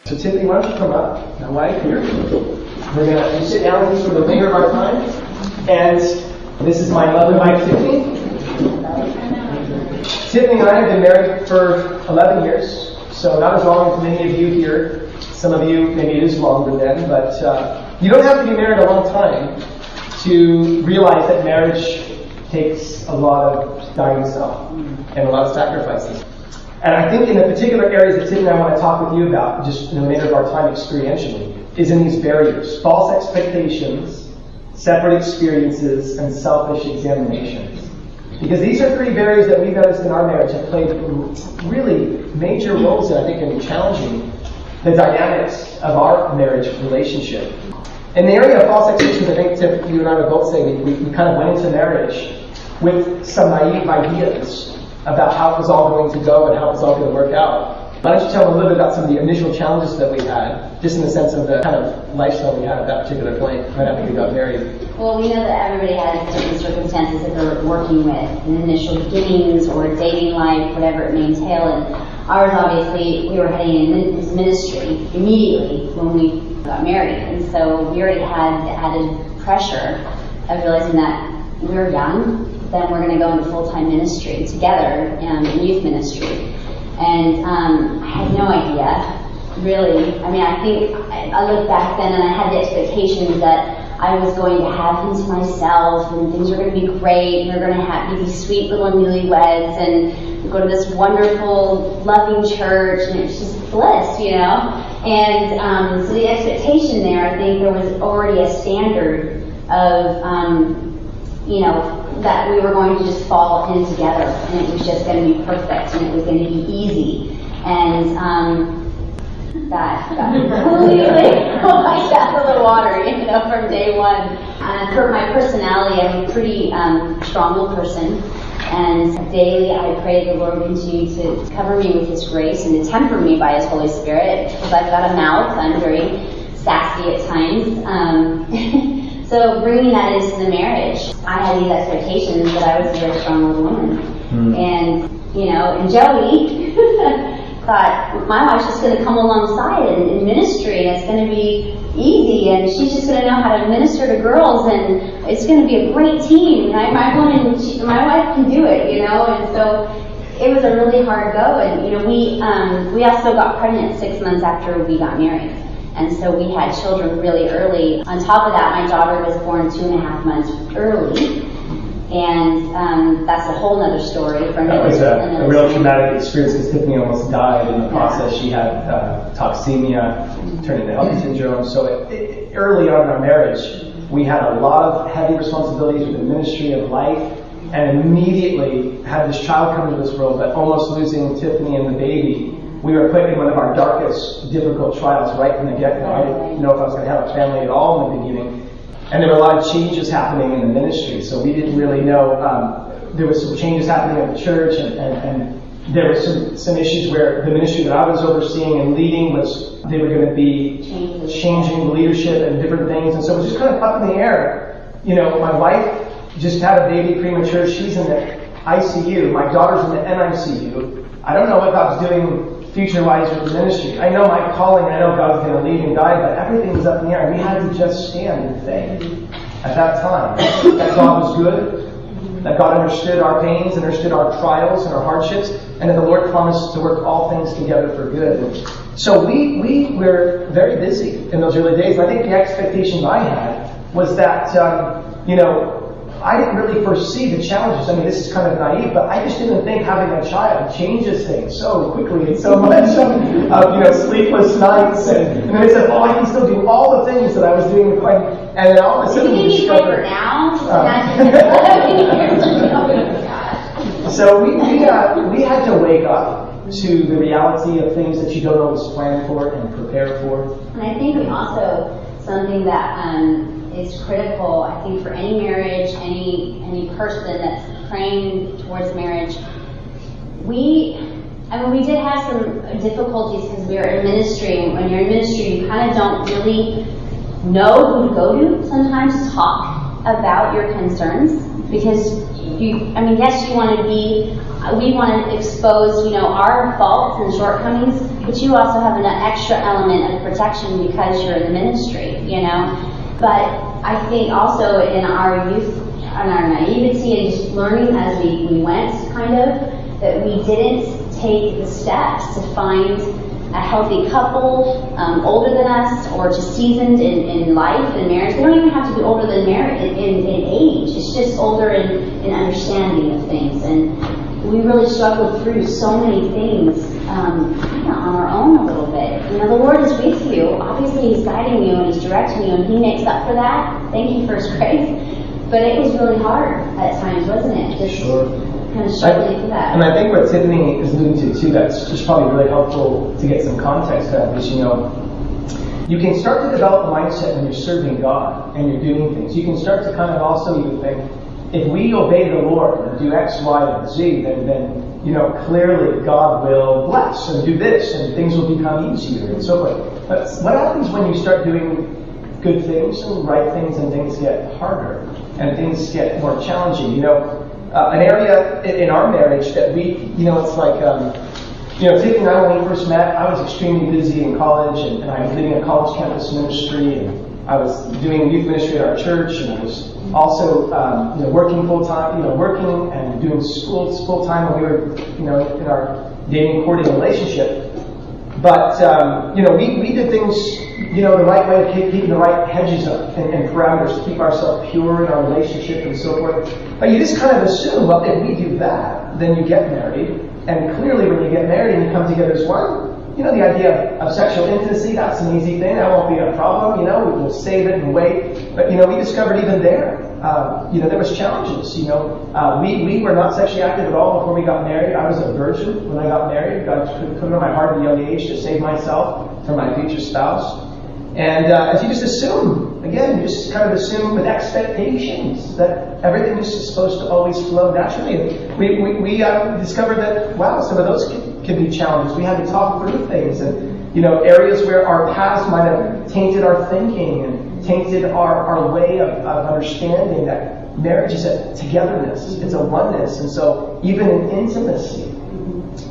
So Tiffany, why don't you come up, my wife here. We're going to sit down for the remainder of our time. And this is my lovely wife, Tiffany. Tiffany and I have been married for 11 years, so not as long as many of you here. Some of you, maybe it is longer than, but you don't have to be married a long time to realize that marriage takes a lot of dying self and a lot of sacrifices. And I think in the particular areas that Tiffany and I want to talk with you about, just in the remainder of our time experientially, is in these barriers. False expectations, separate experiences, and selfish examinations. Because these are three barriers that we've noticed in our marriage have played really major roles, I think, in challenging the dynamics of our marriage relationship. In the area of false expectations, I think, Tiff, you and I would both say we kind of went into marriage with some naive ideas about how it was all going to go and how it was all going to work out. Why don't you tell them a little bit about some of the initial challenges that we had, just in the sense of the kind of lifestyle we had at that particular point right after we got married? Well, we know that everybody has different circumstances that they're working with in initial beginnings or dating life, whatever it may entail. And ours, obviously, we were heading into ministry immediately when we got married. And so we already had the added pressure of realizing that we were young, then we're going to go into full-time ministry together in youth ministry. And I had no idea, really. I mean, I think I look back then and I had the expectations that I was going to have him to myself and things were going to be great and we're going to have these sweet little newlyweds and we go to this wonderful, loving church and it's just bliss, you know. And so the expectation there, I think there was already a standard of, you know, that we were going to just fall in together and it was just going to be perfect and it was going to be easy. And that got completely washed out of the water, you know, from day one. For my personality, I'm a pretty strong person. And daily I pray the Lord continue to cover me with His grace and to temper me by His Holy Spirit. Because I've got a mouth, I'm very sassy at times. So bringing that into the marriage, I had these expectations that I was a very strong woman. And, you know, and Joey thought, my wife's just going to come alongside in ministry and it's going to be easy and she's just going to know how to minister to girls and it's going to be a great team. And my wife can do it, you know, and so it was a really hard go. And, you know, we also got pregnant 6 months after we got married. And so we had children really early. On top of that, my daughter was born 2.5 months early. And that's a whole other story. That was a real traumatic experience because Tiffany almost died in the process. She had toxemia, turned into Ellis syndrome. So early on in our marriage, we had a lot of heavy responsibilities with the ministry of life. And immediately had this child come into this world, but almost losing Tiffany and the baby. We were put in one of our darkest, difficult trials right from the get-go. I didn't know if I was going to have a family at all in the beginning. And there were a lot of changes happening in the ministry, so we didn't really know. There were some changes happening at the church, and there were some issues where the ministry that I was overseeing and leading was, they were going to be changing leadership and different things. And so it was just kind of up in the air. You know, my wife just had a baby premature. She's in the ICU. My daughter's in the NICU. I don't know what God's doing future-wise with the ministry. I know my calling, I know God's going to lead and guide, but everything was up in the air. We had to just stand in faith at that time. That God was good, that God understood our pains, understood our trials and our hardships, and that the Lord promised to work all things together for good. So we were very busy in those early days. I think the expectation I had was that, you know, I didn't really foresee the challenges. I mean, this is kind of naive, but I just didn't think having a child changes things so quickly and so much. You know, sleepless nights, and then I said, oh, I can still do all the things that I was doing with my, and then all of a sudden we discovered. So we had to wake up to the reality of things that you don't always plan for and prepare for. And I think we something that is critical, I think, for any marriage, any person that's praying towards marriage. We did have some difficulties because we were in ministry. When you're in ministry, you kind of don't really know who to go to sometimes to talk about your concerns because Yes, you want to be, we want to expose, our faults and shortcomings, but you also have an extra element of protection because you're in the ministry, But I think also in our youth, and our naivety and just learning as we went, kind of, that we didn't take the steps to find a healthy couple, older than us, or just seasoned in life and marriage. They don't even have to be older than marriage in age. It's just older in understanding of things. And we really struggled through so many things on our own a little bit. The Lord is with you. Obviously, He's guiding you and He's directing you, and He makes up for that. Thank you for His grace. But it was really hard at times, wasn't it? Just kind of struggling through that. And I think what Tiffany is alluding to too, that's just probably really helpful to get some context of, is you can start to develop a mindset when you're serving God and you're doing things. You can start to kind of also even think, if we obey the Lord and do X, Y, and Z, then clearly God will bless and do this, and things will become easier and so forth. But what happens when you start doing good things and right things, and things get harder and things get more challenging? An area in our marriage that it's like, Tiffany and I, when we first met, I was extremely busy in college, and I was leading a college campus ministry, and I was doing youth ministry at our church, and I was also, working full time, working and doing school full time when we were, in our dating, courting relationship. But, we did things, the right way, keeping the right hedges up and parameters to keep ourselves pure in our relationship and so forth. But you just kind of assume, well, if we do that, then you get married. And clearly when you get married and you come together as one, the idea of sexual intimacy, that's an easy thing. That won't be a problem. We'll save it and wait. But, we discovered even there, there was challenges. We were not sexually active at all before we got married. I was a virgin when I got married. God put it on my heart at a young age to save myself from my future spouse. And as you just assume, again, you just kind of assume with expectations that everything is just supposed to always flow naturally. And we discovered that, wow, some of those can be challenges. We had to talk through things, and areas where our past might have tainted our thinking and tainted our way of understanding that marriage is a togetherness, it's a oneness. And so even in intimacy,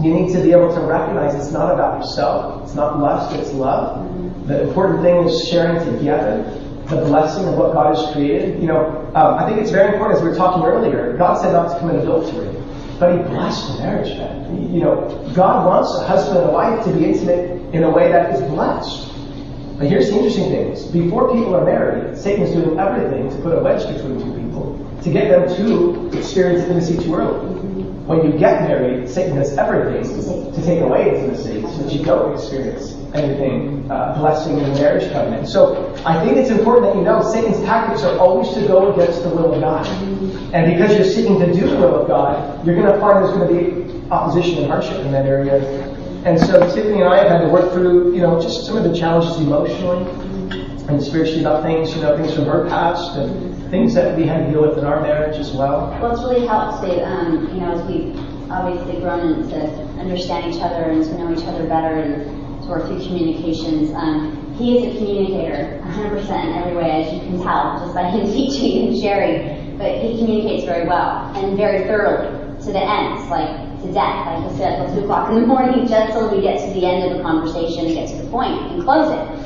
you need to be able to recognize it's not about yourself, it's not lust, it's love. The important thing is sharing together the blessing of what God has created. I think it's very important, as we were talking earlier, God said not to commit adultery, but He blessed the marriage bed. God wants a husband and a wife to be intimate in a way that is blessed. But here's the interesting thing. Before people are married, Satan is doing everything to put a wedge between two people, to get them to experience intimacy too early. When you get married, Satan does everything to take away intimacy so that you don't experience anything blessing in the marriage covenant. So I think it's important that Satan's tactics are always to go against the will of God. And because you're seeking to do the will of God, you're going to find there's going to be opposition and hardship in that area. And so Tiffany and I have had to work through, just some of the challenges emotionally and spiritually about things, things from her past and things that we had to deal with in our marriage as well. Well, it's really helped as we've obviously grown into understand each other and to know each other better and to work through communications. He is a communicator, 100% in every way, as you can tell, just by him teaching and sharing. But he communicates very well and very thoroughly, to the ends, like to death, like I said, till 2 o'clock in the morning, just till we get to the end of the conversation and get to the point and close it.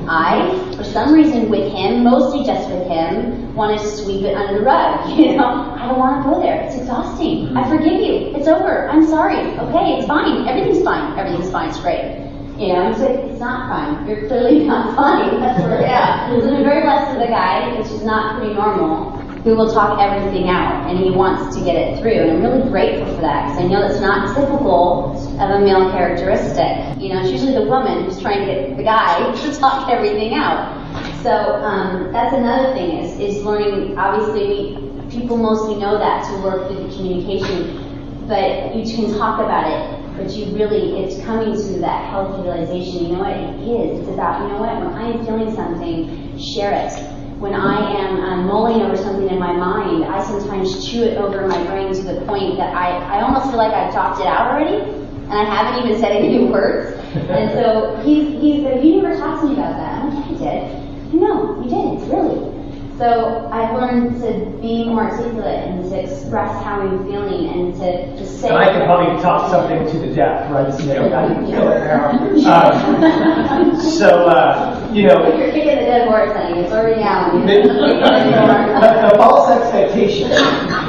I, for some reason with him, mostly just with him, want to sweep it under the rug. I don't want to go there. It's exhausting. I forgive you. It's over. I'm sorry. Okay, it's fine. Everything's fine. Everything's fine. It's great. It's like, it's not fine. You're clearly not fine. That's where we're at. I'm very blessed with a guy, which is not pretty normal, who will talk everything out, and he wants to get it through. And I'm really grateful for that, because I know that's not typical of a male characteristic. It's usually the woman who's trying to get the guy to talk everything out. So that's another thing is learning. Obviously, people mostly know that to work through the communication, but you can talk about it. But it's coming to that healthy realization. You know what it is? It's about, when I am feeling something, share it. When I am mulling over something in my mind, I sometimes chew it over in my brain to the point that I almost feel like I've talked it out already, and I haven't even said any words. And so he's like, you never talked to me about that. I'm like, I did. No, you didn't, really. So So I've learned to be more articulate and to express how I'm feeling and to say. And I can probably talk something to the deaf, right? So I can feel it now. You're kicking the dead horse, honey. It's already out. The false expectation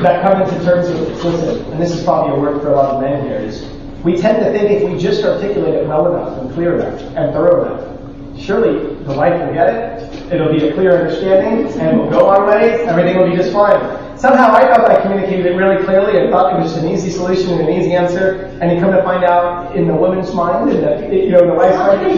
that come into terms with, listen, and this is probably a word for a lot of men here, is we tend to think if we just articulate it well enough and clear enough and thorough enough, surely the wife will get it, it'll be a clear understanding, and we'll go our way, everything will be just fine. Somehow I felt I communicated it really clearly and thought it was just an easy solution and an easy answer, and you come to find out in the woman's mind, and the wife's mind, it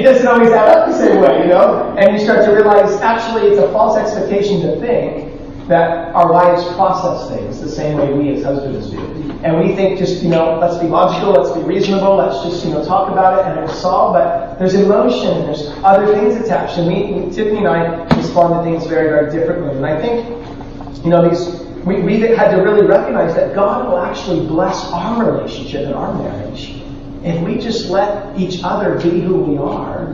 doesn't always add up the same way, and you start to realize actually it's a false expectation to think that our wives process things the same way we as husbands do. And we think just, let's be logical, let's be reasonable, let's just, talk about it and it'll solve. But there's emotion and there's other things attached. And Tiffany and I respond to things very, very differently. And I think, we had to really recognize that God will actually bless our relationship and our marriage if we just let each other be who we are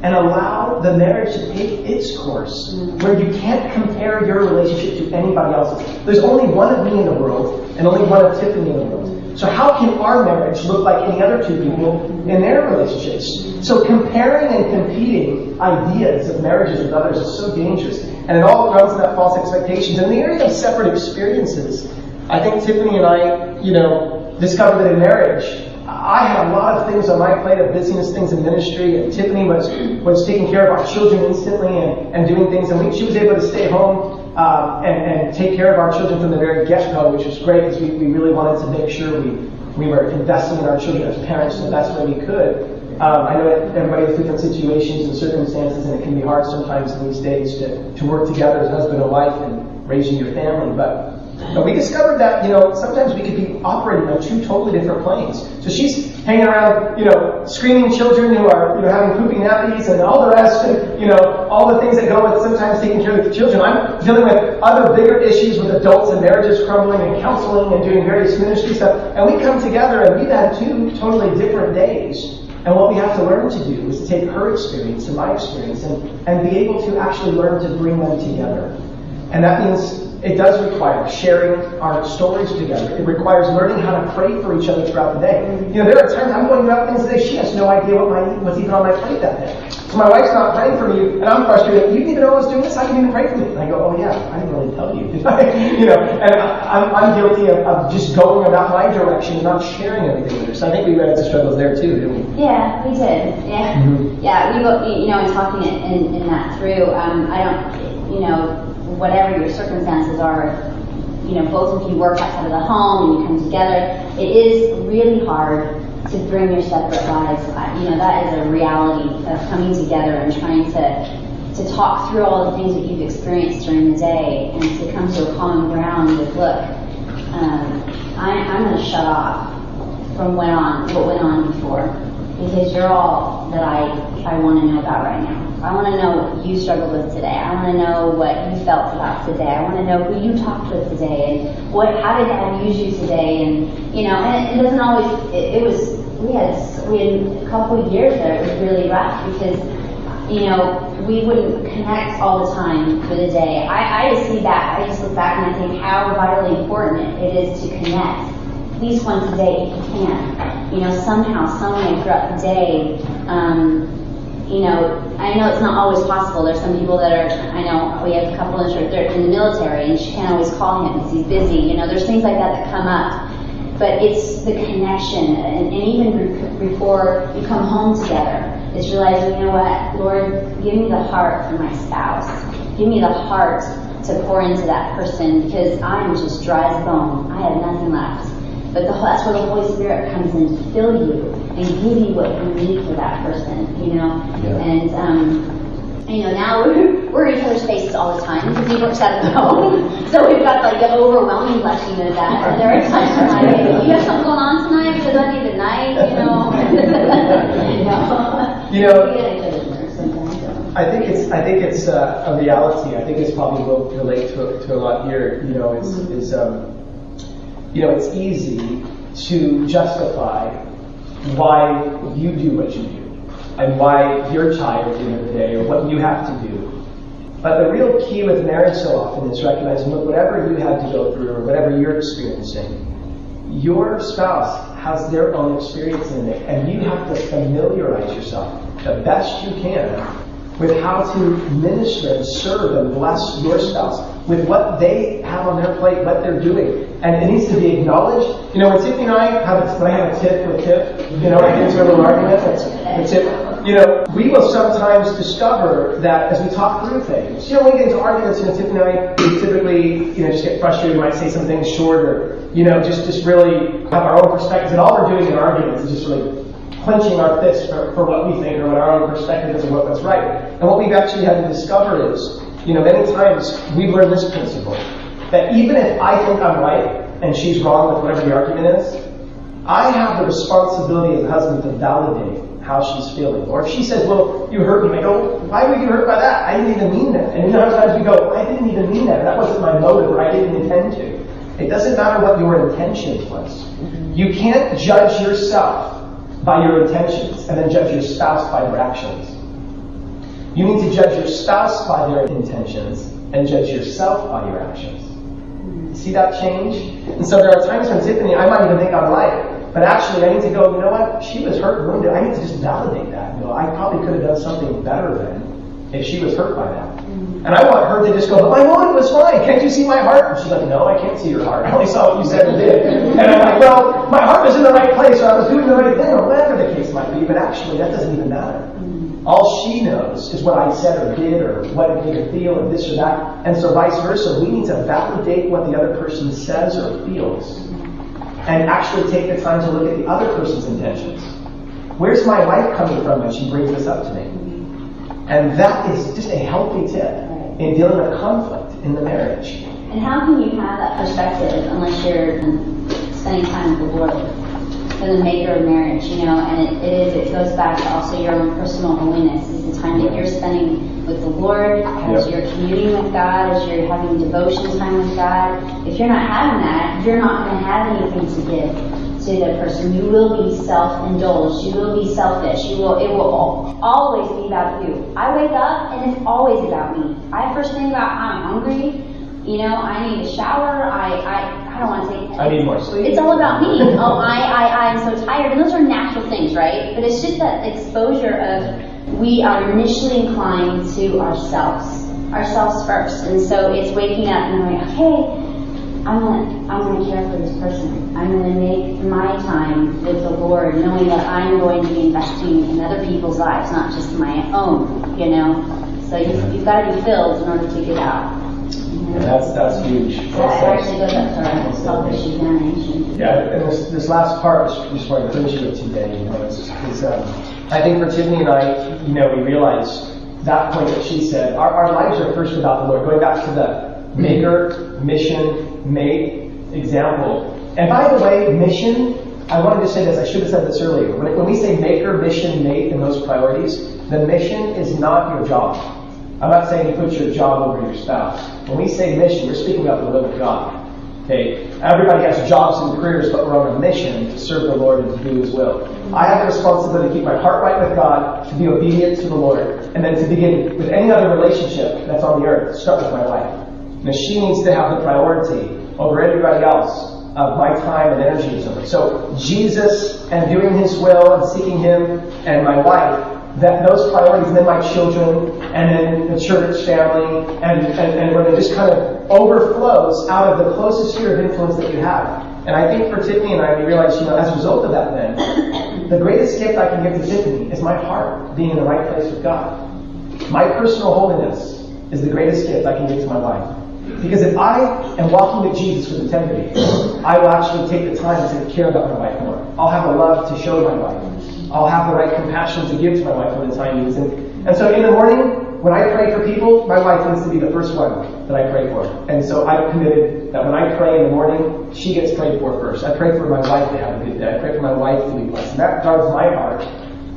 and allow the marriage to take its course, where you can't compare your relationship to anybody else's. There's only one of me in the world, and only one of Tiffany in the world. So how can our marriage look like any other two people in their relationships? So comparing and competing ideas of marriages with others is so dangerous. And it all runs to that false expectations. In the area of separate experiences, I think Tiffany and I, discovered that in marriage, I had a lot of things on my plate of busyness, things in ministry, and Tiffany was taking care of our children instantly and doing things, and she was able to stay home and take care of our children from the very get-go, which was great because we really wanted to make sure we were investing in our children as parents the best way we could. I know that everybody has different situations and circumstances, and it can be hard sometimes in these days to work together as husband and wife and raising your family, but we discovered that, sometimes we could be operating on two totally different planes. So she's hanging around, screaming children who are, having poopy nappies and all the rest, and, all the things that go with sometimes taking care of the children. I'm dealing with other bigger issues with adults and marriages crumbling and counseling and doing various ministry stuff. And we come together and we've had two totally different days. And what we have to learn to do is to take her experience and my experience and be able to actually learn to bring them together. And that means it does require sharing our stories together. It requires learning how to pray for each other throughout the day. There are times I'm going throughout things today, she has no idea what's even on my plate that day. So my wife's not praying for me, and I'm frustrated. You didn't even know I was doing this? How can you even pray for me? And I go, oh yeah, I didn't really tell you. And I'm guilty of just going about my direction and not sharing everything with her. So I think we ran into struggles there too, didn't we? Yeah, we did. Yeah. Mm-hmm. Yeah, we in talking in that through, I don't, whatever your circumstances are, both of you work outside of the home and you come together, it is really hard to bring your separate lives. That is a reality of coming together and trying to talk through all the things that you've experienced during the day and to come to a common ground with, look, I'm going to shut off from what went on before, because you're all that I want to know about right now. I want to know what you struggled with today. I want to know what you felt about today. I want to know who you talked with today and how did God use you today. And and it doesn't always. We had a couple of years there. It was really rough because we wouldn't connect all the time for the day. I just see that. I just look back and I think how vitally important it is to connect. At least once a day if you can. Somehow, some way throughout the day. I know it's not always possible. There's some people that I know we have a couple in church, they're in the military, and she can't always call him because he's busy. There's things like that come up. But it's the connection, and even before you come home together, it's realizing, what, Lord, give me the heart for my spouse. Give me the heart to pour into that person, because I am just dry as a bone. I have nothing left. But that's where the Holy Spirit comes in to fill you and give you what you need for that person, Yeah. And, now we're in each other's faces all the time because he works out of the home. So we've got like an overwhelming blessing of that. And there are times when I'm like, hey, you have something going on tonight because I need a night, I think it's a reality. I think it's probably will relate to a lot here. It's easy to justify why you do what you do and why you're tired at the end of the day or what you have to do. But the real key with marriage so often is recognizing that whatever you had to go through or whatever you're experiencing, your spouse has their own experience in it, and you have to familiarize yourself the best you can with how to minister and serve and bless your spouse with what they have on their plate, what they're doing. And it needs to be acknowledged. You know, when Tiffany and I have a tip with Tiff, you know, I get into a little argument, it's a tip. You know, we will sometimes discover that as we talk through things, you know, when we get into arguments, you know, Tiffany and I, we typically, you know, just get frustrated. We might say some things short or, you know, just really have our own perspectives. And all we're doing in arguments is just really clenching our fists for what we think or what our own perspective is and what's right. And what we've actually had to discover is, you know, many times we've learned this principle, that even if I think I'm right and she's wrong with whatever the argument is, I have the responsibility as a husband to validate how she's feeling. Or if she says, well, you hurt me, I go, why were you hurt by that? I didn't even mean that. And you know, sometimes we go, I didn't even mean that. That wasn't my motive, or I didn't intend to. It doesn't matter what your intention was. You can't judge yourself by your intentions and then judge your spouse by their actions. You need to judge your spouse by their intentions and judge yourself by your actions. See that change? And so there are times when Tiffany, I might even think I'm right, but actually I need to go, you know what? She was hurt and wounded. I need to just validate that. You know, I probably could have done something better then if she was hurt by that. And I want her to just go, but my motive was fine. Can't you see my heart? And she's like, no, I can't see your heart. I only saw what you said and did. And I'm like, well, my heart was in the right place, or I was doing the right thing, or whatever the case might be. But actually, that doesn't even matter. All she knows is what I said or did, or what it made her feel, or this or that. And so vice versa, we need to validate what the other person says or feels, and actually take the time to look at the other person's intentions. Where's my wife coming from when she brings this up to me? And that is just a healthy tip in dealing with conflict in the marriage. And how can you have that perspective unless you're spending time with the Lord, for the maker of marriage, you know? And it goes back to also your own personal holiness. Is the time that you're spending with the Lord, as you're communing with God, as you're having devotion time with God. If you're not having that, you're not going to have anything to give to the person. You will be self-indulged. You will be selfish. It will always be about you. I wake up and it's always about me. I first think about I'm hungry. You know, I need a shower. I don't want to take. I need more sleep. It's all about me. Oh, I'm so tired. And those are natural things, right? But it's just that exposure of we are initially inclined to ourselves first. And so it's waking up and going, okay, I'm gonna care for this person. I'm gonna make my time with the Lord, knowing that I'm going to be investing in other people's lives, not just my own. You know, so you've got to be filled in order to get out. Yeah, that's huge. That actually goes up to our self-examination. Yeah, and this last part, just want to encourage you with today, you know, is I think for Tiffany and I, you know, we realize that point that she said, our lives are first about the Lord. Going back to the maker, mission, mate example. And by the way, mission, I wanted to say this, I should have said this earlier. When we say maker, mission, mate, and those priorities, the mission is not your job. I'm not saying you put your job over your spouse. When we say mission, we're speaking about the will of God. Okay? Everybody has jobs and careers, but we're on a mission to serve the Lord and to do His will. I have the responsibility to keep my heart right with God, to be obedient to the Lord, and then to begin with any other relationship that's on the earth, start with my wife. Now, she needs to have the priority over everybody else of my time and energy and so on. So Jesus and doing His will and seeking Him, and my wife, that those priorities, and then my children, and then the church family, and where it just kind of overflows out of the closest sphere of influence that you have. And I think for Tiffany and I, we realized, you know, as a result of that then, the greatest gift I can give to Tiffany is my heart being in the right place with God. My personal holiness is the greatest gift I can give to my wife. Because if I am walking with Jesus with integrity, I will actually take the time to care about my wife more. I'll have a love to show my wife. I'll have the right compassion to give to my wife when the time is. And so in the morning, when I pray for people, my wife needs to be the first one that I pray for. And so I've committed that when I pray in the morning, she gets prayed for first. I pray for my wife to have a good day. I pray for my wife to be blessed. And that guards my heart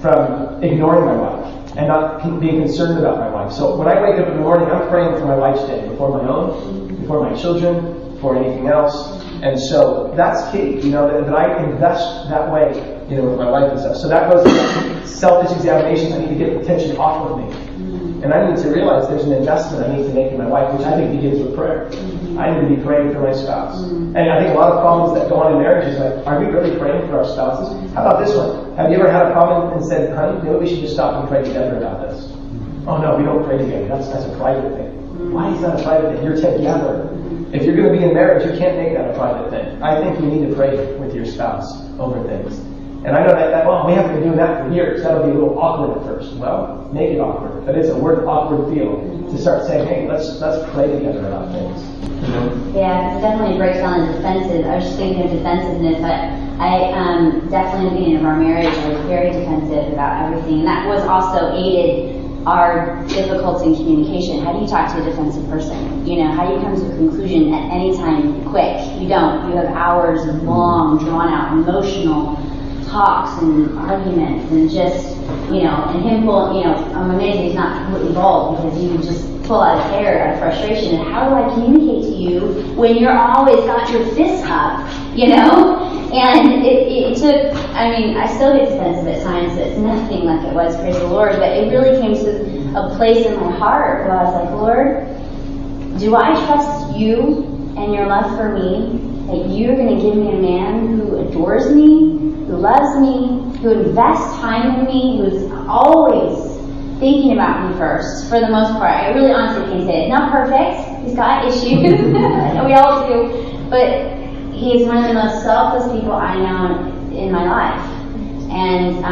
from ignoring my wife and not being concerned about my wife. So when I wake up in the morning, I'm praying for my wife's day before my own, before my children, before anything else. And so that's key, you know, that I invest that way, you know, with my wife and stuff. So that goes to selfish examination. I need to get the tension off of me. And I need to realize there's an investment I need to make in my wife, which I think begins with prayer. I need to be praying for my spouse. And I think a lot of problems that go on in marriage is like, are we really praying for our spouses? How about this one? Have you ever had a problem and said, honey, maybe we should just stop and pray together about this? Oh no, we don't pray together. That's a private thing. Why is that a private thing? You're together. If you're going to be in marriage, you can't make that a private thing. I think you need to pray with your spouse over things. And I know that we haven't been doing that for years. That'll be a little awkward at first. Well, make it awkward. But it's a worth awkward feel to start saying, hey, let's pray together about things. Yeah, it definitely breaks down the defensive. I was just thinking of defensiveness. I definitely in the beginning of our marriage, I was very defensive about everything. And that was also aided our difficulty in communication. How do you talk to a defensive person? You know, how do you come to a conclusion at any time quick? You don't. You have hours of long, drawn out, emotional talks and arguments and just, you know, and him pulling, you know, I'm amazed he's not completely bald because he would just pull out his hair out of frustration. And how do I communicate to you when you're always got your fists up, you know? And it took, I mean, I still get defensive at times, but it's nothing like it was, praise the Lord. But it really came to a place in my heart where I was like, Lord, do I trust you and your love for me that you're going to give me a man who adores me, who loves me, who invests time in me, who's always thinking about me first, for the most part. I really honestly can say it. Not perfect. He's got issues. We all do. But he's one of the most selfless people I know in my life. And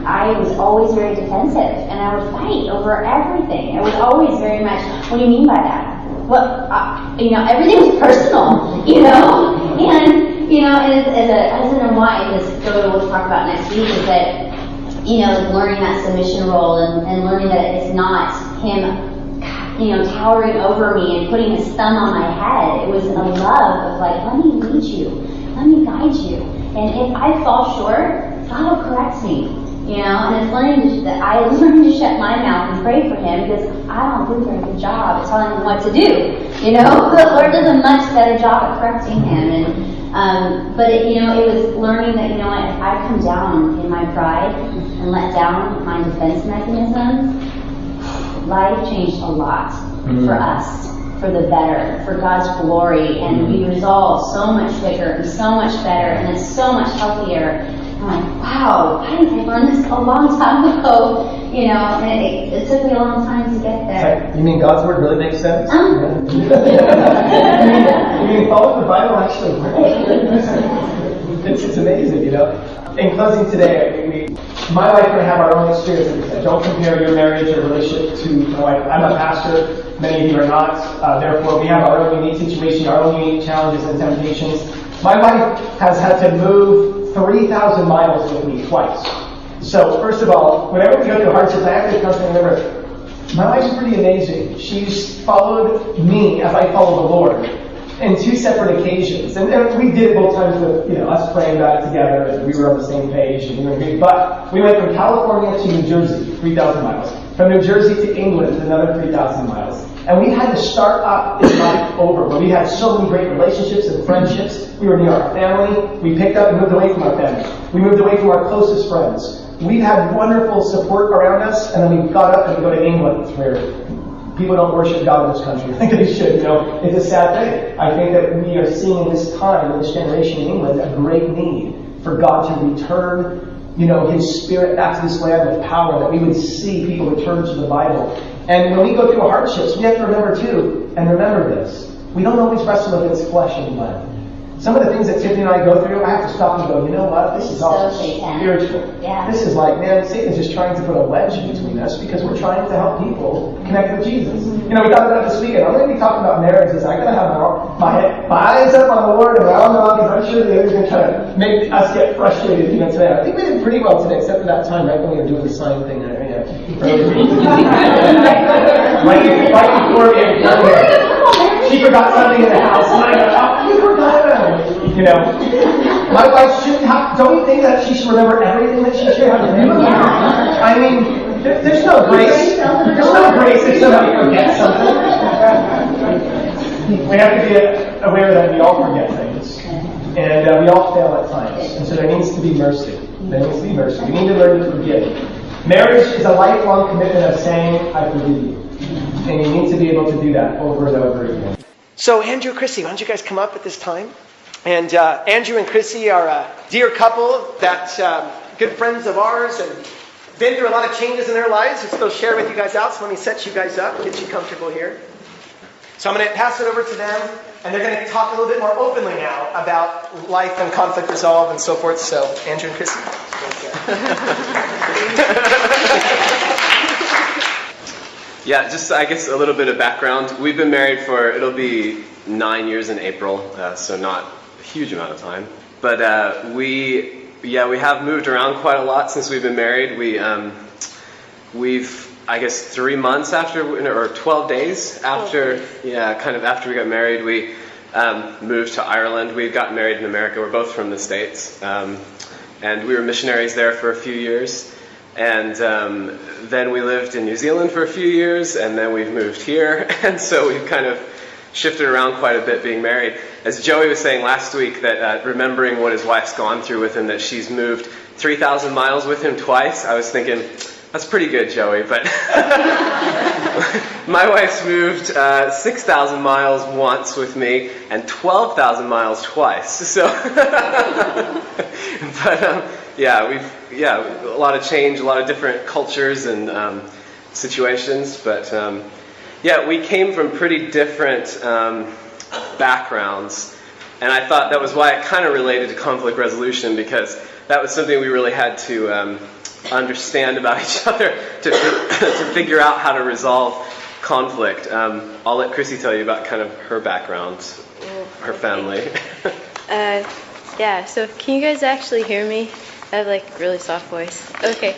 I was always very defensive. And I would fight over everything. I was always very much, what do you mean by that? Well, you know, everything was personal, you know? And, you know, as a husband and wife, as we'll talk about next week, is that, you know, learning that submission role and learning that it's not him, you know, towering over me and putting his thumb on my head. It was a love of like, let me lead you, let me guide you. And if I fall short, God will correct me. You know, and it's I learned to shut my mouth and pray for him because I don't do a very good job at telling him what to do. You know, the Lord does a much better job at correcting him. But it was learning that, you know what, if I come down in my pride and let down my defense mechanisms, life changed a lot for us, for the better, for God's glory, and we resolve so much quicker and so much better, and it's so much healthier. I'm like, wow, I think I learned this a long time ago, you know, and it took me a long time to get there. You mean God's Word really makes sense? You mean follow the Bible actually? It's amazing, you know. In closing today, my wife and I have our own experiences. Don't compare your marriage or relationship to my wife. I'm a pastor. Many of you are not. Therefore, we have our own unique situation, our own unique challenges and temptations. My wife has had to move 3,000 miles with me twice. So, first of all, whenever we go through hardships, I have to constantly remember, my wife's pretty amazing. She's followed me as I follow the Lord in two separate occasions. And we did it both times with, you know, us praying about it together, and we were on the same page, and we were good. But we went from California to New Jersey, 3,000 miles. From New Jersey to England, another 3,000 miles. And we had to start up in life over, but we had so many great relationships and friendships. We were near our family. We picked up and moved away from our family. We moved away from our closest friends. We've had wonderful support around us, and then we got up and we go to England, where people don't worship God in this country. I think they should, you know. It's a sad thing. I think that we are seeing in this time, in this generation in England, a great need for God to return, you know, His Spirit back to this land with power, that we would see people return to the Bible. And when we go through hardships, we have to remember too, and remember this, we don't always wrestle against flesh and blood. Some of the things that Tiffany and I go through, I have to stop and go, you know what, this is all spiritual. Yeah. This is like, man, Satan's just trying to put a wedge between us because we're trying to help people connect with Jesus. You know, we talked about this weekend. I'm going to be talking about marriages. I'm going to have my eyes up on the Lord and around the because I'm sure the other's going to try to make us get frustrated even today. I think we did pretty well today, except for that time right when we were doing the sign thing. Right before we had done it. She forgot something in the house, and I go, oh, you forgot it. You know, my wife shouldn't have, don't you think that she should remember everything that she should have remembered? Yeah. I mean, there's no grace. There's no grace if somebody forgets something. We have to be aware that we all forget things. And we all fail at times. And so there needs to be mercy. There needs to be mercy. We need to learn to forgive. Marriage is a lifelong commitment of saying, I forgive you. And you need to be able to do that over and over again. So Andrew and Christy, why don't you guys come up at this time? And Andrew and Christy are a dear couple that good friends of ours and been through a lot of changes in their lives. It's still share with you guys out, so let me set you guys up, get you comfortable here. So I'm going to pass it over to them, and they're going to talk a little bit more openly now about life and conflict resolve and so forth. So Andrew and Christy. Yeah, just I guess a little bit of background. We've been married for, it'll be 9 years in April, so not a huge amount of time. But we have moved around quite a lot since we've been married. We've, I guess, 3 months after, or 12 days after, after we got married, we moved to Ireland. We got married in America. We're both from the States. And we were missionaries there for a few years. And then we lived in New Zealand for a few years, and then we've moved here. And so we've kind of shifted around quite a bit being married. As Joey was saying last week, that remembering what his wife's gone through with him, that she's moved 3,000 miles with him twice, I was thinking, that's pretty good, Joey. But my wife's moved 6,000 miles once with me and 12,000 miles twice. So, but a lot of change, a lot of different cultures and situations. But we came from pretty different backgrounds, and I thought that was why it kind of related to conflict resolution, because that was something we really had to understand about each other to figure out how to resolve conflict. I'll let Christy tell you about kind of her background, her family. So can you guys actually hear me? I have like really soft voice. Okay.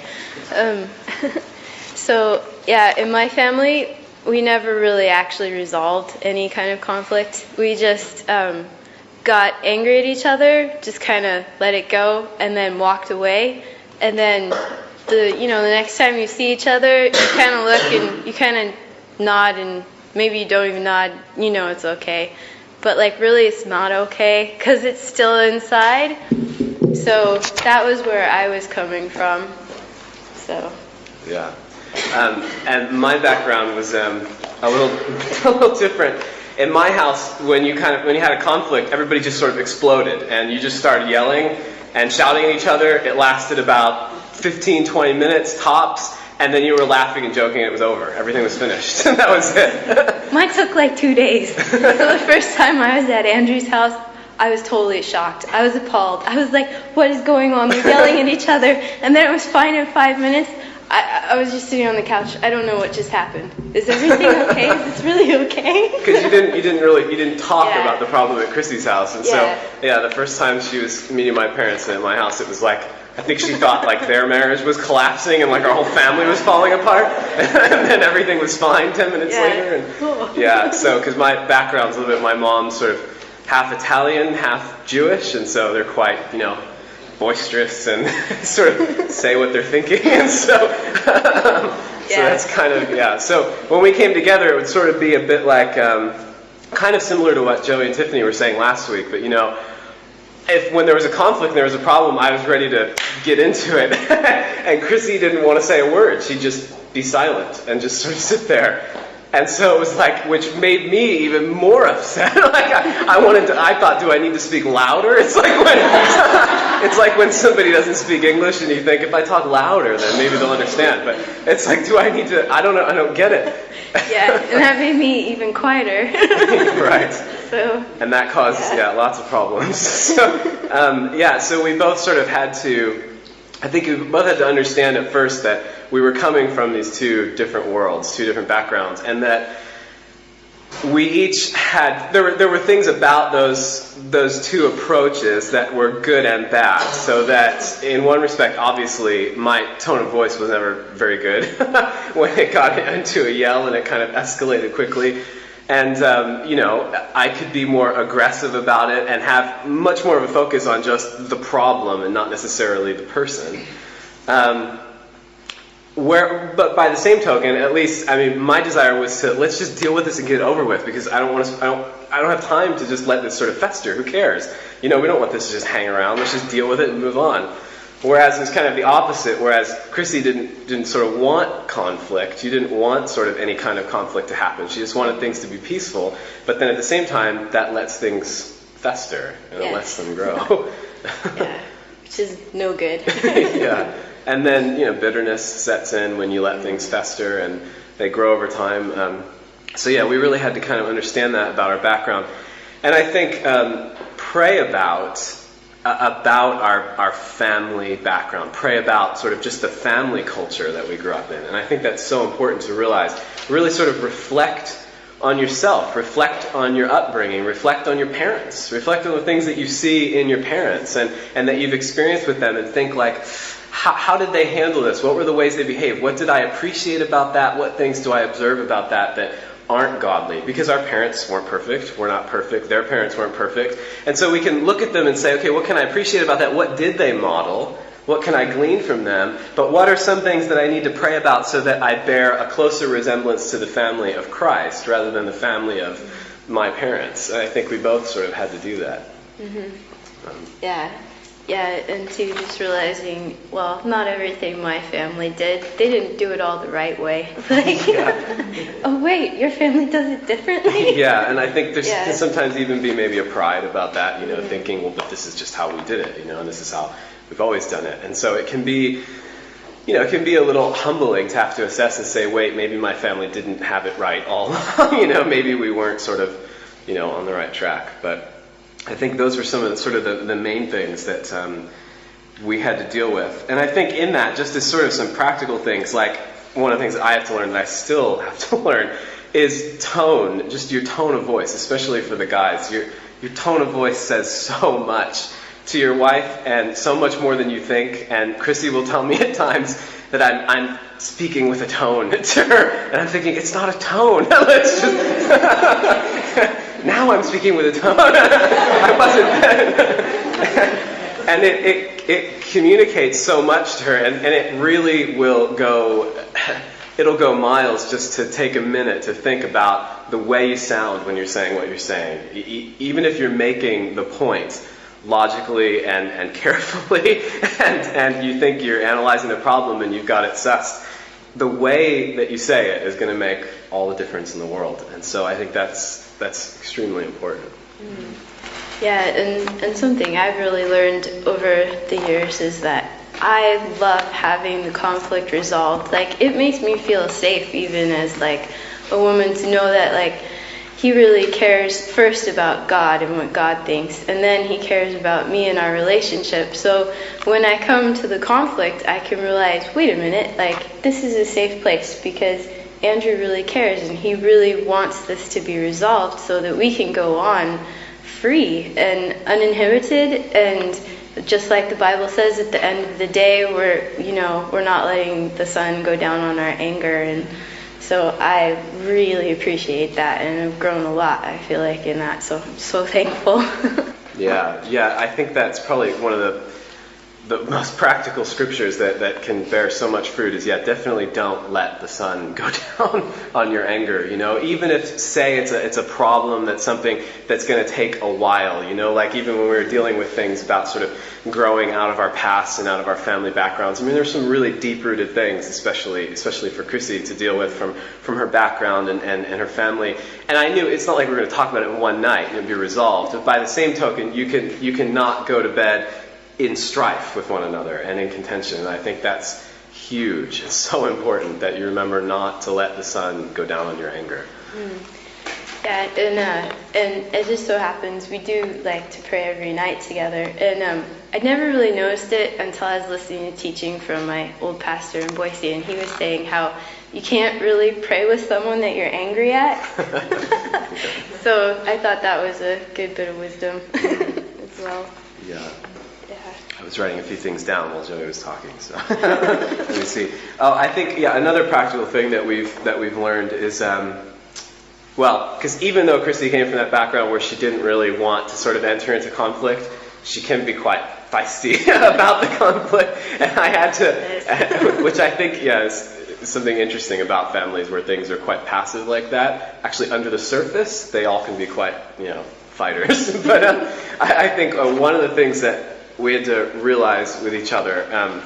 In my family, we never really actually resolved any kind of conflict. We just got angry at each other, just kind of let it go, and then walked away. And then the next time you see each other, you kind of look and you kind of nod, and maybe you don't even nod, it's okay. But really it's not okay because it's still inside. So that was where I was coming from. So. Yeah. And my background was a little different. In my house, when you had a conflict, everybody just sort of exploded, and you just started yelling and shouting at each other. It lasted about 15, 20 minutes tops, and then you were laughing and joking, and it was over. Everything was finished. That was it. Mine took 2 days. So the first time I was at Andrew's house, I was totally shocked. I was appalled. I was like, what is going on? They're yelling at each other. And then it was fine in 5 minutes. I was just sitting on the couch. I don't know what just happened. Is everything okay? Is this really okay? Because you didn't talk about the problem at Christy's house. And so the first time she was meeting my parents at my house, it was like, I think she thought their marriage was collapsing and our whole family was falling apart. And then everything was fine 10 minutes later. And, cool. So because my background's a little bit, my mom's sort of half Italian, half Jewish, and so they're quite, boisterous and sort of say what they're thinking. And so that's kind of, So when we came together, it would sort of be a bit like, kind of similar to what Joey and Tiffany were saying last week, but if when there was a conflict and there was a problem, I was ready to get into it. And Chrissy didn't want to say a word. She'd just be silent and just sort of sit there. And so it was which made me even more upset. I thought, do I need to speak louder? It's like when somebody doesn't speak English and you think, if I talk louder, then maybe they'll understand. But it's do I need to, I don't get it. Yeah, and that made me even quieter. Right. So. And that caused, lots of problems. So we both sort of had to, I think we both had to understand at first that we were coming from these two different worlds, two different backgrounds, and that we each had, there were things about those two approaches that were good and bad, so that in one respect, obviously, my tone of voice was never very good when it got into a yell and it kind of escalated quickly. And, I could be more aggressive about it and have much more of a focus on just the problem and not necessarily the person. But by the same token, at least, my desire was to let's just deal with this and get it over with, because I don't have time to just let this sort of fester. Who cares? We don't want this to just hang around. Let's just deal with it and move on. Whereas it was kind of the opposite, whereas Christy didn't sort of want conflict. She didn't want sort of any kind of conflict to happen. She just wanted things to be peaceful. But then at the same time, that lets things fester and it lets them grow. Yeah, which is no good. Yeah. And then, bitterness sets in when you let things fester and they grow over time. So yeah, we really had to kind of understand that about our background. And I think pray about our family background. Pray about sort of just the family culture that we grew up in. And I think that's so important to realize. Really sort of reflect on yourself, reflect on your upbringing, reflect on your parents, reflect on the things that you see in your parents and that you've experienced with them, and think like, how did they handle this? What were the ways they behaved? What did I appreciate about that? What things do I observe about that aren't godly? Because our parents weren't perfect. We're not perfect. Their parents weren't perfect. And so we can look at them and say, okay, what can I appreciate about that? What did they model? What can I glean from them? But what are some things that I need to pray about so that I bear a closer resemblance to the family of Christ rather than the family of my parents? And I think we both sort of had to do that. Mm-hmm. Yeah, and too, just realizing, well, not everything my family did, they didn't do it all the right way. Oh wait, your family does it differently? Yeah, and I think there can sometimes even be maybe a pride about that, thinking, well, but this is just how we did it, and this is how we've always done it. And so it can be, it can be a little humbling to have to assess and say, wait, maybe my family didn't have it right all along, maybe we weren't sort of, on the right track. But I think those were some of the main things that we had to deal with. And I think in that, just as sort of some practical things, like one of the things that I have to learn, that I still have to learn, is tone, just your tone of voice, especially for the guys. Your tone of voice says so much to your wife, and so much more than you think. And Christy will tell me at times that I'm speaking with a tone to her, and I'm thinking, it's not a tone. Let's just... Now I'm speaking with a tone. I wasn't then. And it communicates so much to her, and it really will go, it'll go miles just to take a minute to think about the way you sound when you're saying what you're saying. Even if you're making the point logically and carefully, and you think you're analyzing the problem and you've got it sussed, the way that you say it is going to make all the difference in the world. And so I think that's extremely important. Yeah, and something I've really learned over the years is that I love having the conflict resolved. Like, it makes me feel safe, even as like a woman, to know that like he really cares first about God and what God thinks, and then he cares about me and our relationship. So when I come to the conflict, I can realize, wait a minute, like, this is a safe place because Andrew really cares and he really wants this to be resolved so that we can go on free and uninhibited, and just like the Bible says, at the end of the day, we're not letting the sun go down on our anger. And so I really appreciate that, and I've grown a lot, I feel like, in that. So I'm so thankful. Yeah, I think that's probably one of the most practical scriptures that can bear so much fruit is, definitely don't let the sun go down on your anger. Even if, say, it's a problem, that's something that's going to take a while. Like even when we were dealing with things about sort of growing out of our past and out of our family backgrounds. I mean, there's some really deep-rooted things, especially for Christy, to deal with from her background and her family. And I knew it's not like we were going to talk about it in one night and it'd be resolved. But by the same token, you can not go to bed in strife with one another and in contention. And I think that's huge. It's so important that you remember not to let the sun go down on your anger. Yeah, and it just so happens we do like to pray every night together. And I never really noticed it until I was listening to teaching from my old pastor in Boise, and he was saying how you can't really pray with someone that you're angry at. So I thought that was a good bit of wisdom as well. Yeah. I was writing a few things down while Joey was talking, so let me see. Oh, I think another practical thing that we've learned is, because even though Christy came from that background where she didn't really want to sort of enter into conflict, she can be quite feisty about the conflict, and I had to, which I think is something interesting about families where things are quite passive like that. Actually, under the surface, they all can be quite fighters. But I think one of the things that realize with each other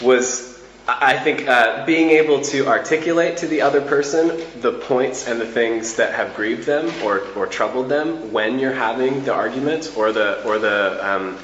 was, I think, being able to articulate to the other person the points and the things that have grieved them or troubled them when you're having the argument or the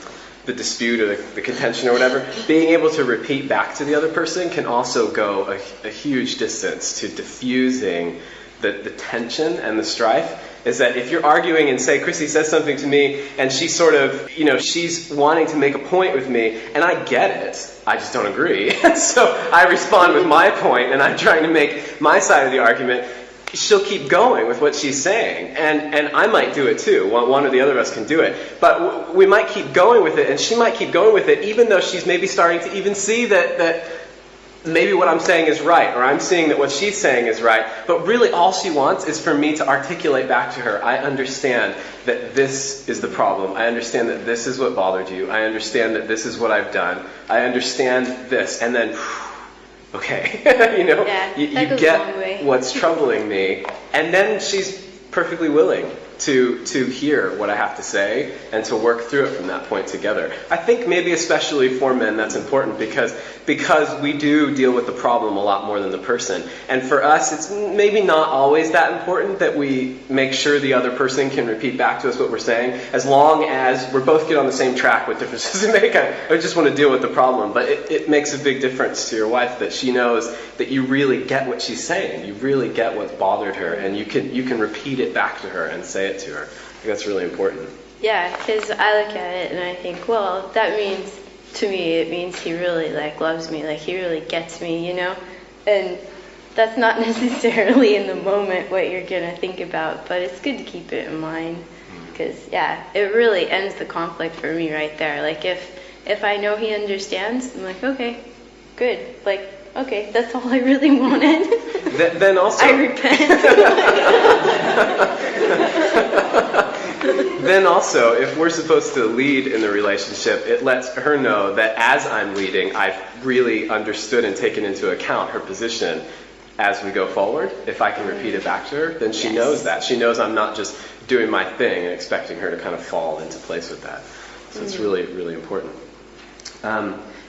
dispute or the contention or whatever. Being able to repeat back to the other person can also go a huge distance to diffusing the tension and the strife. Is that if you're arguing and say Christy says something to me and she sort of, she's wanting to make a point with me and I get it, I just don't agree. So I respond with my point and I'm trying to make my side of the argument. She'll keep going with what she's saying. And I might do it too. One or the other of us can do it. But we might keep going with it and she might keep going with it even though she's maybe starting to even see that maybe what I'm saying is right, or I'm seeing that what she's saying is right, but really all she wants is for me to articulate back to her, I understand that this is the problem. I understand that this is what bothered you. I understand that this is what I've done. I understand this. And then, okay, you get what's troubling me. And then she's perfectly willing to hear what I have to say and to work through it from that point together. I think maybe especially for men that's important because we do deal with the problem a lot more than the person. And for us, it's maybe not always that important that we make sure the other person can repeat back to us what we're saying, as long as we're both get on the same track with differences in make. I just want to deal with the problem. But it makes a big difference to your wife that she knows that you really get what she's saying. You really get what's bothered her, and you can repeat it back to her and say it to her. I think that's really important. Yeah, because I look at it and I think, well, that means, to me, it means he really loves me, he really gets me, And that's not necessarily in the moment what you're going to think about, but it's good to keep it in mind. Because, it really ends the conflict for me right there. If I know he understands, I'm like, okay, good. Okay, that's all I really wanted. Then also, I repent. Then also, if we're supposed to lead in the relationship, it lets her know that as I'm leading, I've really understood and taken into account her position as we go forward. If I can repeat it back to her, then she knows that. She knows I'm not just doing my thing and expecting her to kind of fall into place with that. So it's really, really important.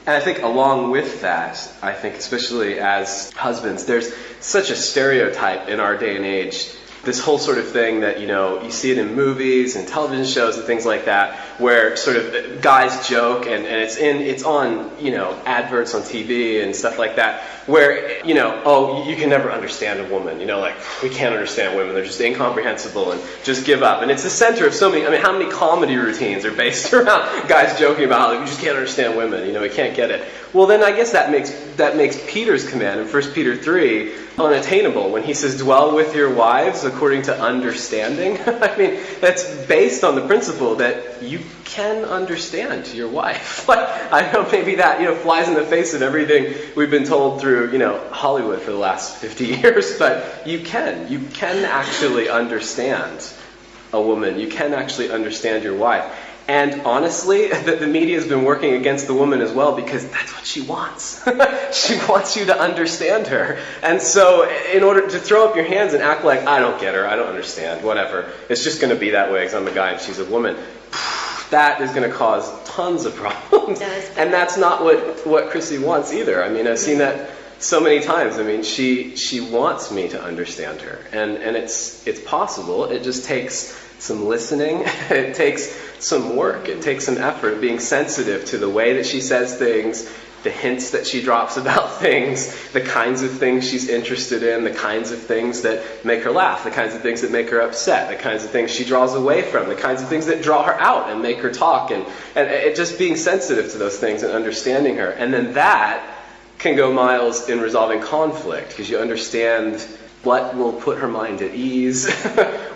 And I think along with that, I think especially as husbands, there's such a stereotype in our day and age, this whole sort of thing that, you see it in movies and television shows and things like that, where sort of guys joke and it's on, adverts on TV and stuff like that, where, you can never understand a woman, we can't understand women, they're just incomprehensible and just give up. And it's the center of so many, how many comedy routines are based around guys joking about how you just can't understand women, we can't get it. Well, then I guess that makes Peter's command in 1 Peter 3 unattainable when he says, dwell with your wives according to understanding. That's based on the principle that you can understand your wife. I know maybe that, flies in the face of everything we've been told through, Hollywood for the last 50 years, but you can actually understand a woman. You can actually understand your wife. And honestly, the media has been working against the woman as well because that's what she wants. She wants you to understand her. And so in order to throw up your hands and act like, I don't get her, I don't understand, whatever, it's just going to be that way because I'm a guy and she's a woman, that is going to cause tons of problems. And that's not what Christy wants either. I've seen that so many times. She wants me to understand her. And it's possible. It just takes some listening. It takes some work. It takes some effort, being sensitive to the way that she says things, the hints that she drops about things, the kinds of things she's interested in, the kinds of things that make her laugh, the kinds of things that make her upset, the kinds of things she draws away from, the kinds of things that draw her out and make her talk, and it just being sensitive to those things and understanding her. And then that can go miles in resolving conflict because you understand what will put her mind at ease,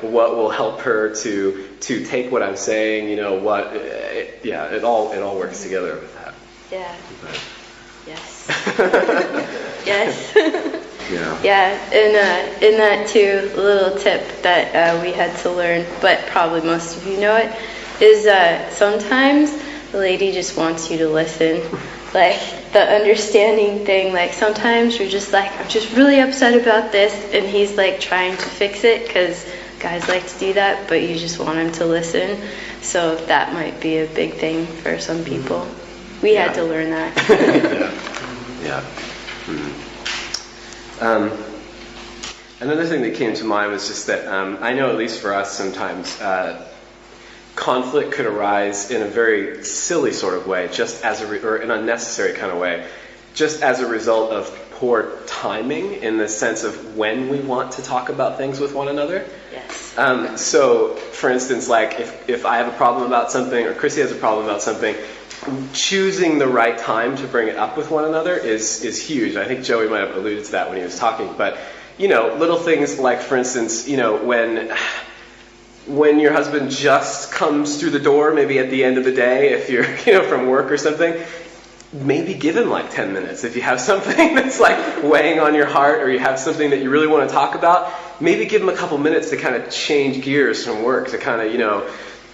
what will help her to take what I'm saying, it all works together with that. Yeah. But. Yes. Yes. Yeah, in that too, a little tip that we had to learn, but probably most of you know it, is sometimes the lady just wants you to listen. The understanding thing, sometimes you're just I'm just really upset about this, and he's trying to fix it because guys like to do that, but you just want them to listen. So that might be a big thing for some people. We had to learn that. Yeah. Another thing that came to mind was just that I know, at least for us, sometimes conflict could arise in a very silly sort of way, just as or an unnecessary kind of way, just as a result of poor timing in the sense of when we want to talk about things with one another. Yes. So, for instance, like if I have a problem about something, or Christy has a problem about something, choosing the right time to bring it up with one another is huge. I think Joey might have alluded to that when he was talking, but little things like, for instance, when your husband just comes through the door, maybe at the end of the day, if you're from work or something, maybe give him like 10 minutes. If you have something that's like weighing on your heart, or you have something that you really want to talk about, maybe give him a couple minutes to kind of change gears from work, to kind of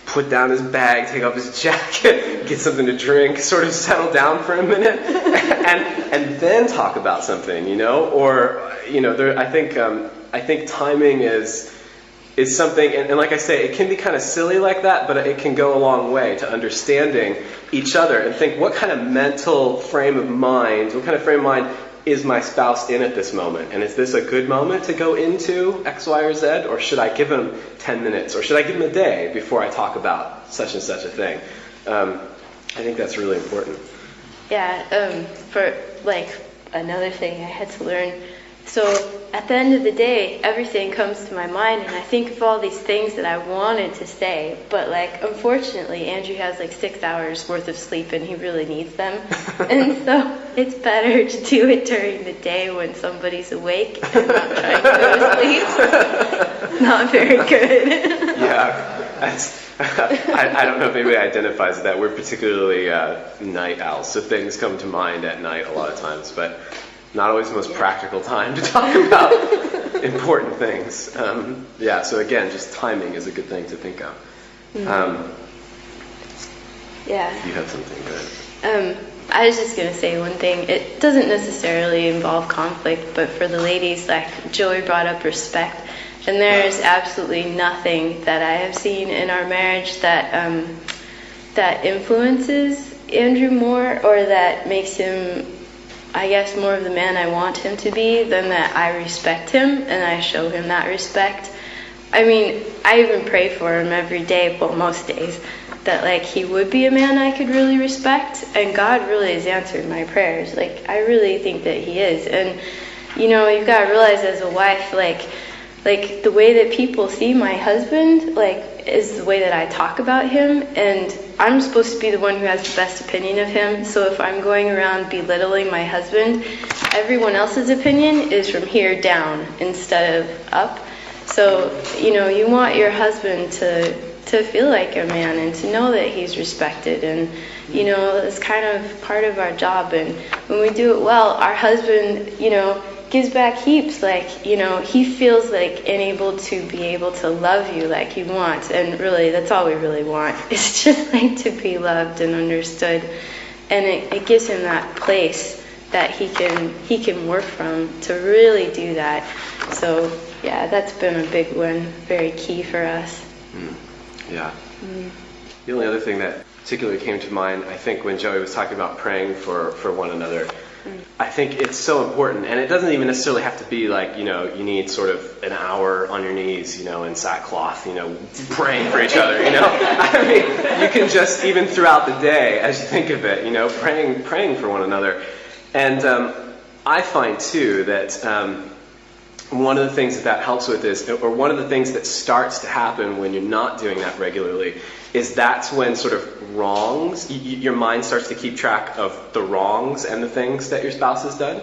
put down his bag, take off his jacket, get something to drink, sort of settle down for a minute, and then talk about something, Or I think timing is something, and like I say, it can be kind of silly like that, but it can go a long way to understanding each other and think, what kind of mental frame of mind, is my spouse in at this moment? And is this a good moment to go into X, Y, or Z? Or should I give him 10 minutes? Or should I give him a day before I talk about such and such a thing? I think that's really important. Yeah, for another thing I had to learn. So at the end of the day, everything comes to my mind, and I think of all these things that I wanted to say, but unfortunately, Andrew has 6 hours worth of sleep, and he really needs them. And so it's better to do it during the day when somebody's awake and not trying to go to sleep. Not very good. Yeah, I don't know if anybody identifies with that. We're particularly night owls, so things come to mind at night a lot of times, but not always the most practical time to talk about important things. So again, just timing is a good thing to think of. You have something good. I was just going to say one thing. It doesn't necessarily involve conflict, but for the ladies, Joey brought up respect. And there is absolutely nothing that I have seen in our marriage that that influences Andrew more, or that makes him, I guess, more of the man I want him to be, than that I respect him and I show him that respect. I mean, I even pray for him every day, well, most days, that he would be a man I could really respect, and God really has answered my prayers. I really think that he is. And you've got to realize, as a wife, the way that people see my husband, is the way that I talk about him, and I'm supposed to be the one who has the best opinion of him. So if I'm going around belittling my husband, everyone else's opinion is from here down instead of up. So, you want your husband to feel like a man and to know that he's respected, and, it's kind of part of our job. And when we do it well, our husband, gives back heaps. He feels enabled to be able to love you like you want. And really, that's all we really want. It's just to be loved and understood. And it gives him that place that he can work from to really do that. So yeah, that's been a big one, very key for us. The only other thing that particularly came to mind, I think, when Joey was talking about praying for one another, I think it's so important, and it doesn't even necessarily have to be you need sort of an hour on your knees, in sackcloth, praying for each other, I mean, you can just, even throughout the day, as you think of it, praying for one another. And I find, too, that one of the things that helps with this, or one of the things that starts to happen when you're not doing that regularly, is that's when sort of wrongs, your mind starts to keep track of the wrongs and the things that your spouse has done,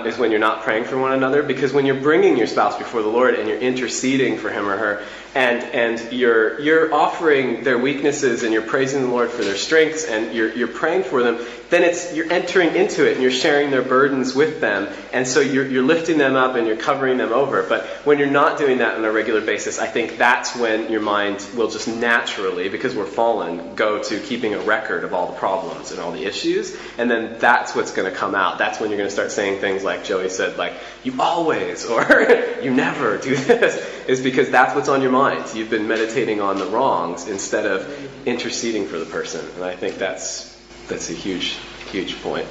is when you're not praying for one another. Because when you're bringing your spouse before the Lord and you're interceding for him or her, and you're offering their weaknesses and you're praising the Lord for their strengths and you're praying for them, then you're entering into it and you're sharing their burdens with them, and so you're lifting them up and you're covering them over. But when you're not doing that on a regular basis, I think that's when your mind will just naturally, because we're fallen, go to keeping a record of all the problems and all the issues, and then that's what's going to come out. That's when you're going to start saying, things like Joey said, like, you always, or you never do this, is because that's what's on your mind. You've been meditating on the wrongs instead of interceding for the person. And I think that's a huge point.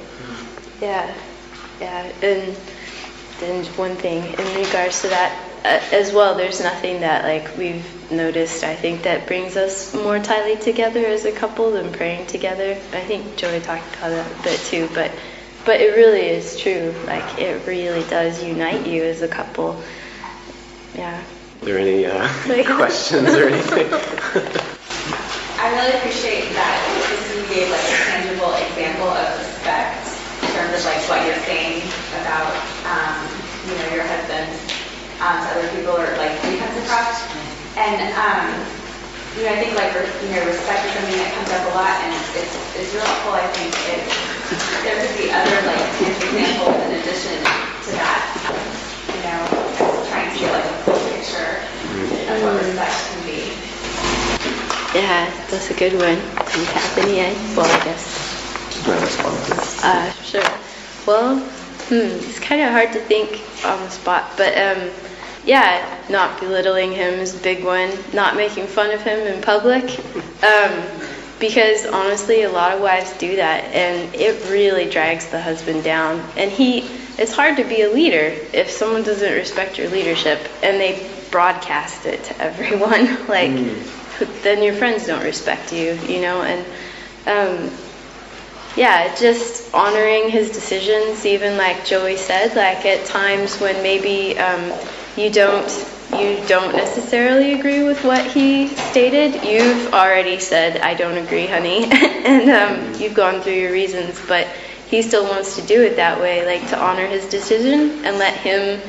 Yeah. And then one thing in regards to that as well, there's nothing that like we've noticed, I think, that brings us more tightly together as a couple than praying together. I think Joey talked about that a bit too, but it really is true. Like, it really does unite you as a couple. Yeah. Are there any questions or anything? I really appreciate that you gave like a tangible example of respect in terms of like what you're saying about your husband to other people, or like he comes across. And I think like respect is something that comes up a lot, and it's real helpful. I think if there could be other like examples in addition to that, trying to get like a full picture of what respect can be. Yeah, that's a good one. Anthony, well, I guess. Sure. Well, it's kind of hard to think on the spot, but not belittling him is a big one. Not making fun of him in public, because honestly, a lot of wives do that, and it really drags the husband down. And it's hard to be a leader if someone doesn't respect your leadership, and they broadcast it to everyone. Then your friends don't respect you, and just honoring his decisions, even like Joey said, like at times when maybe you don't necessarily agree with what he stated, you've already said, I don't agree, honey, and you've gone through your reasons, but he still wants to do it that way, like to honor his decision and let him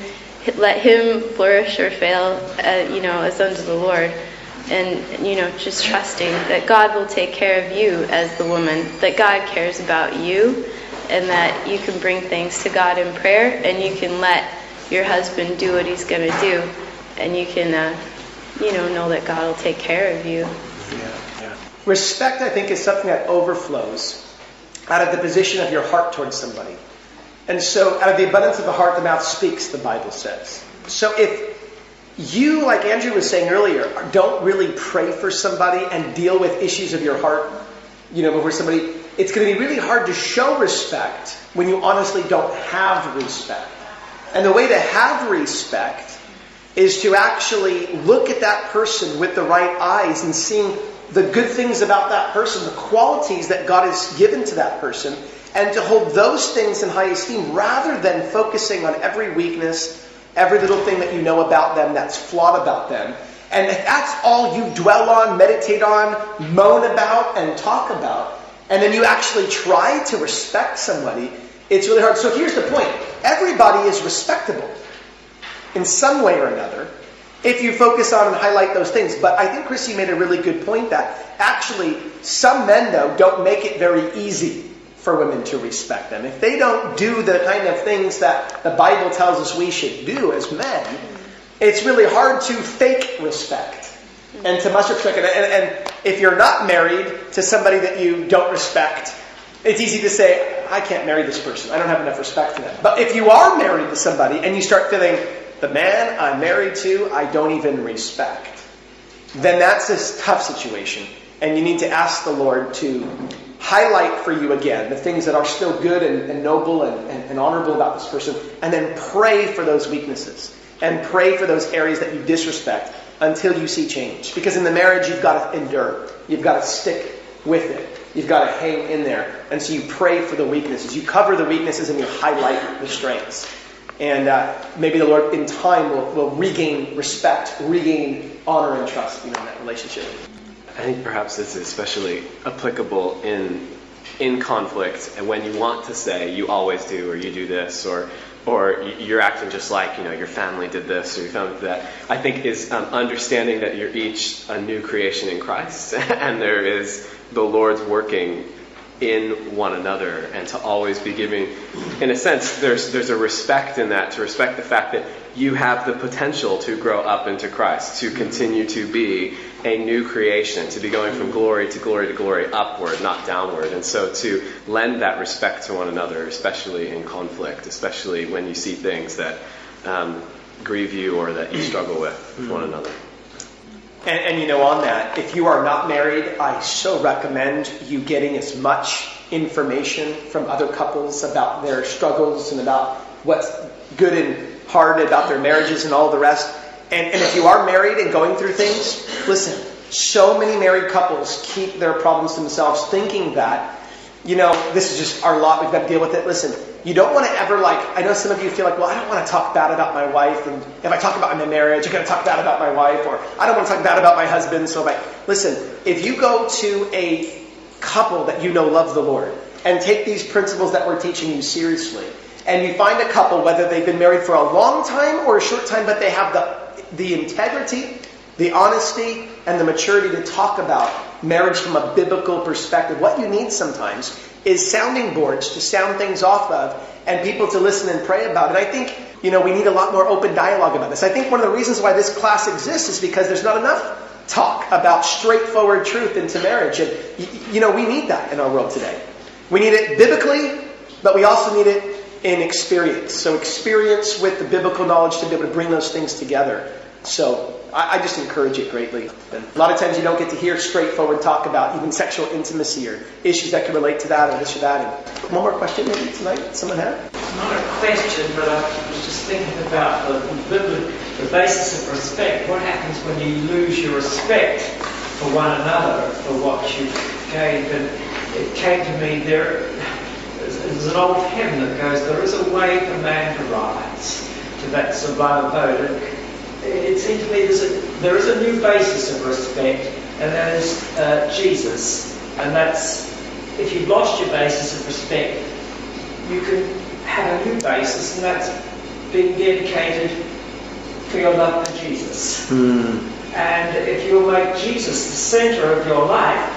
flourish or fail, as unto the Lord. And, just trusting that God will take care of you as the woman, that God cares about you, and that you can bring things to God in prayer, and you can let your husband do what he's going to do, and you can, know that God will take care of you. Yeah. Respect, I think, is something that overflows out of the position of your heart towards somebody. And so, out of the abundance of the heart, the mouth speaks, the Bible says. So if you, like Andrew was saying earlier, don't really pray for somebody and deal with issues of your heart, before somebody, it's going to be really hard to show respect when you honestly don't have respect. And the way to have respect is to actually look at that person with the right eyes and seeing the good things about that person, the qualities that God has given to that person, and to hold those things in high esteem rather than focusing on every weakness, every little thing that you know about them that's flawed about them. And if that's all you dwell on, meditate on, moan about, and talk about, and then you actually try to respect somebody, it's really hard. So here's the point. Everybody is respectable in some way or another if you focus on and highlight those things. But I think Christy made a really good point that actually some men, though, don't make it very easy for women to respect them. If they don't do the kind of things that the Bible tells us we should do as men, it's really hard to fake respect and to muster respect. And if you're not married to somebody that you don't respect, it's easy to say, I can't marry this person. I don't have enough respect for them. But if you are married to somebody and you start feeling, the man I'm married to, I don't even respect, then that's a tough situation. And you need to ask the Lord to highlight for you again the things that are still good and noble and honorable about this person, and then pray for those weaknesses and pray for those areas that you disrespect until you see change. Because in the marriage, you've got to endure. You've got to stick with it. You've got to hang in there. And so you pray for the weaknesses. You cover the weaknesses and you highlight the strengths. And maybe the Lord in time will regain respect, regain honor and trust in that relationship. I think perhaps this is especially applicable in conflict, and when you want to say you always do, or you do this, or you're acting just like your family did this or your family did that. I think is understanding that you're each a new creation in Christ, and there is the Lord's working in one another, and to always be giving, in a sense, there's a respect in that, to respect the fact that you have the potential to grow up into Christ, to continue to be a new creation, to be going from glory to glory to glory, upward, not downward. And so to lend that respect to one another, especially in conflict, especially when you see things that grieve you or that you struggle with one another. And on that, if you are not married, I so recommend you getting as much information from other couples about their struggles and about what's good and hard about their marriages and all the rest. And if you are married and going through things, listen, so many married couples keep their problems to themselves, thinking that, this is just our lot, we've got to deal with it. Listen, you don't want to ever I know some of you feel like, well, I don't want to talk bad about my wife, and if I talk about my marriage, I'm going to talk bad about my wife, or I don't want to talk bad about my husband, listen, if you go to a couple that loves the Lord, and take these principles that we're teaching you seriously, and you find a couple, whether they've been married for a long time or a short time, but they have the integrity, the honesty, and the maturity to talk about marriage from a biblical perspective. What you need sometimes is sounding boards to sound things off of, and people to listen and pray about it. I think, we need a lot more open dialogue about this. I think one of the reasons why this class exists is because there's not enough talk about straightforward truth into marriage. And, we need that in our world today. We need it biblically, but we also need it in experience. So experience with the biblical knowledge to be able to bring those things together. So I just encourage it greatly. And a lot of times you don't get to hear straightforward talk about even sexual intimacy or issues that can relate to that or this or that. And one more question maybe tonight someone had? Not a question, but I was just thinking about the basis of respect. What happens when you lose your respect for one another, for what you've gained? And it came to me, there's an old hymn that goes, there is a way for man to rise to that sublime abode. It seems to me there is a new basis of respect, and that is Jesus. And that's, if you've lost your basis of respect, you can have a new basis, and that's being dedicated for your love for Jesus. And if you'll make Jesus the centre of your life,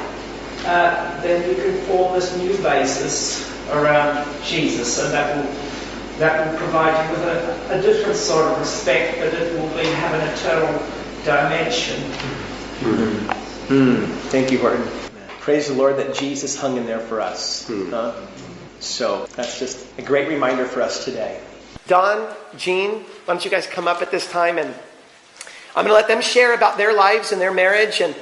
then you can form this new basis around Jesus, and that will provide you with a different sort of respect, but it will have an eternal dimension. Thank you, Horton. Praise the Lord that Jesus hung in there for us. So that's just a great reminder for us today. Don, Jean, why don't you guys come up at this time, and I'm going to let them share about their lives and their marriage, and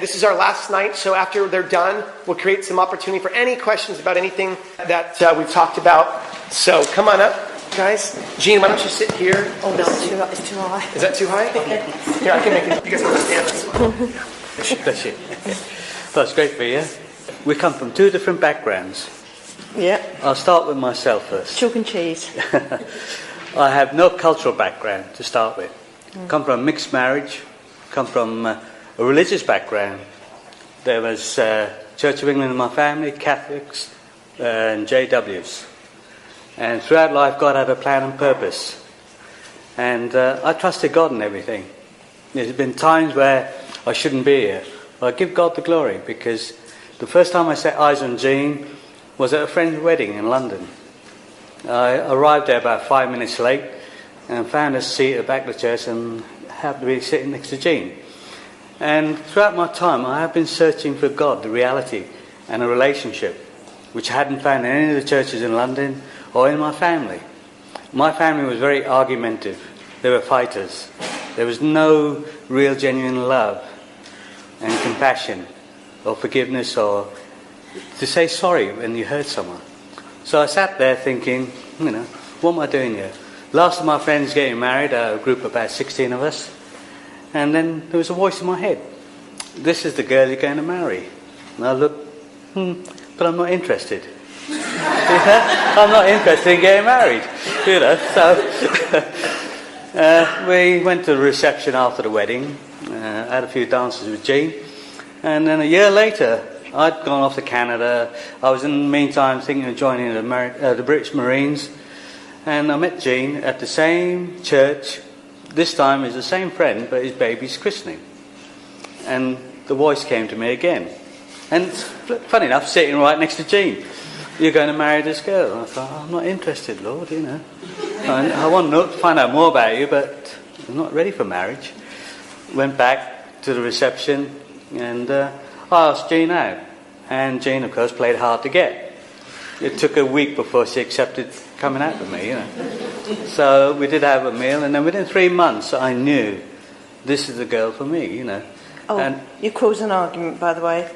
this is our last night, so after they're done, we'll create some opportunity for any questions about anything that we've talked about. So come on up, guys. Jean, why don't you sit here? Oh, no, it's too high. Is that too high? Okay. Here, I can make it. You guys can stand. Bless you. Well, it's great to be here. We come from two different backgrounds. Yeah. I'll start with myself first. Chalk and cheese. I have no cultural background to start with. Come from a mixed marriage. Come from a religious background. There was Church of England in my family, Catholics, and JWs. And throughout life, God had a plan and purpose. And I trusted God in everything. There's been times where I shouldn't be here. I give God the glory, because the first time I set eyes on Jean was at a friend's wedding in London. I arrived there about 5 minutes late and found a seat at the back of the church and happened to be sitting next to Jean. And throughout my time, I have been searching for God, the reality, and a relationship, which I hadn't found in any of the churches in London or in my family. My family was very argumentative. They were fighters. There was no real genuine love and compassion or forgiveness or to say sorry when you hurt someone. So I sat there thinking, what am I doing here? Last of my friends getting married, a group of about 16 of us. And then there was a voice in my head. This is the girl you're going to marry. And I looked, but I'm not interested. I'm not interested in getting married. So we went to the reception after the wedding. Had a few dances with Jean. And then a year later, I'd gone off to Canada. I was in the meantime thinking of joining the British Marines. And I met Jean at the same church. This time it's the same friend, but his baby's christening. And the voice came to me again. And funny enough, sitting right next to Jean. You're going to marry this girl. And I thought, I'm not interested, Lord, you know. I want to find out more about you, but I'm not ready for marriage. Went back to the reception and I asked Jean out. And Jean, of course, played hard to get. It took a week before she accepted coming out with me, you know. So we did have a meal, and then within 3 months I knew this is the girl for me, you know. Oh, and you caused an argument, by the way.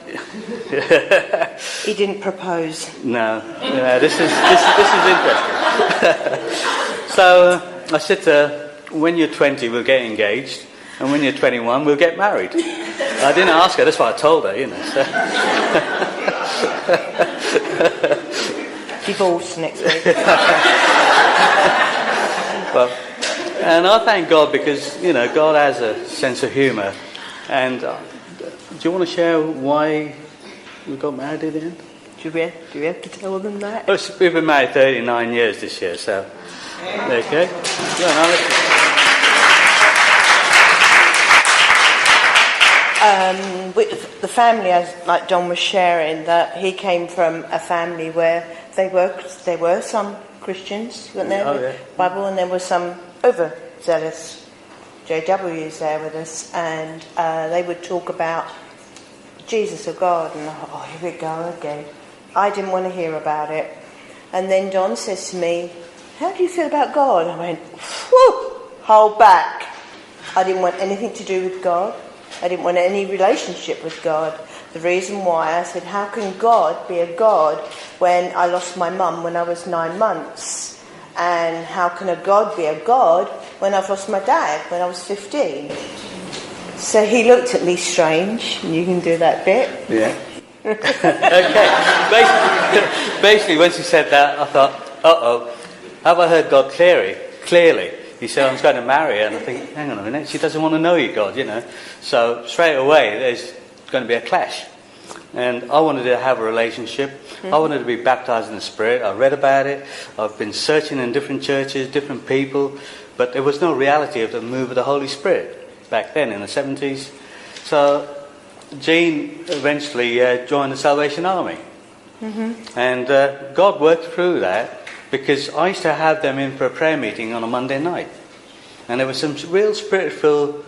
He didn't propose. No, this is interesting. So I said to her, when you're 20 we'll get engaged, and when you're 21 we'll get married. I didn't ask her, that's what I told her, you know. So. Divorce next week. Well, and I thank God because, you know, God has a sense of humour. And do you want to share why we got married at the end? Do we have to tell them that? Well, we've been married 39 years this year, so there you go. With the family, as like Don was sharing, that he came from a family where there were some Christians, weren't there, with Bible, and there were some overzealous JWs there with us, and they would talk about Jesus or God, and here we go again. I didn't want to hear about it. And then Don says to me, how do you feel about God? I went, whew, hold back. I didn't want anything to do with God. I didn't want any relationship with God. The reason why, I said, how can God be a God when I lost my mum when I was 9 months? And how can a God be a God when I've lost my dad when I was 15? So he looked at me strange, and you can do that bit. Yeah. Okay. Basically, when she said that, I thought, have I heard God clearly? He said, I'm going to marry her, and I think, hang on a minute, she doesn't want to know you, God, you know. So straight away, there's going to be a clash. And I wanted to have a relationship. Mm-hmm. I wanted to be baptised in the Spirit. I read about it. I've been searching in different churches, different people, but there was no reality of the move of the Holy Spirit back then in the 70s. So Jean eventually joined the Salvation Army. Mm-hmm. And God worked through that, because I used to have them in for a prayer meeting on a Monday night. And there were some real Spirit-filled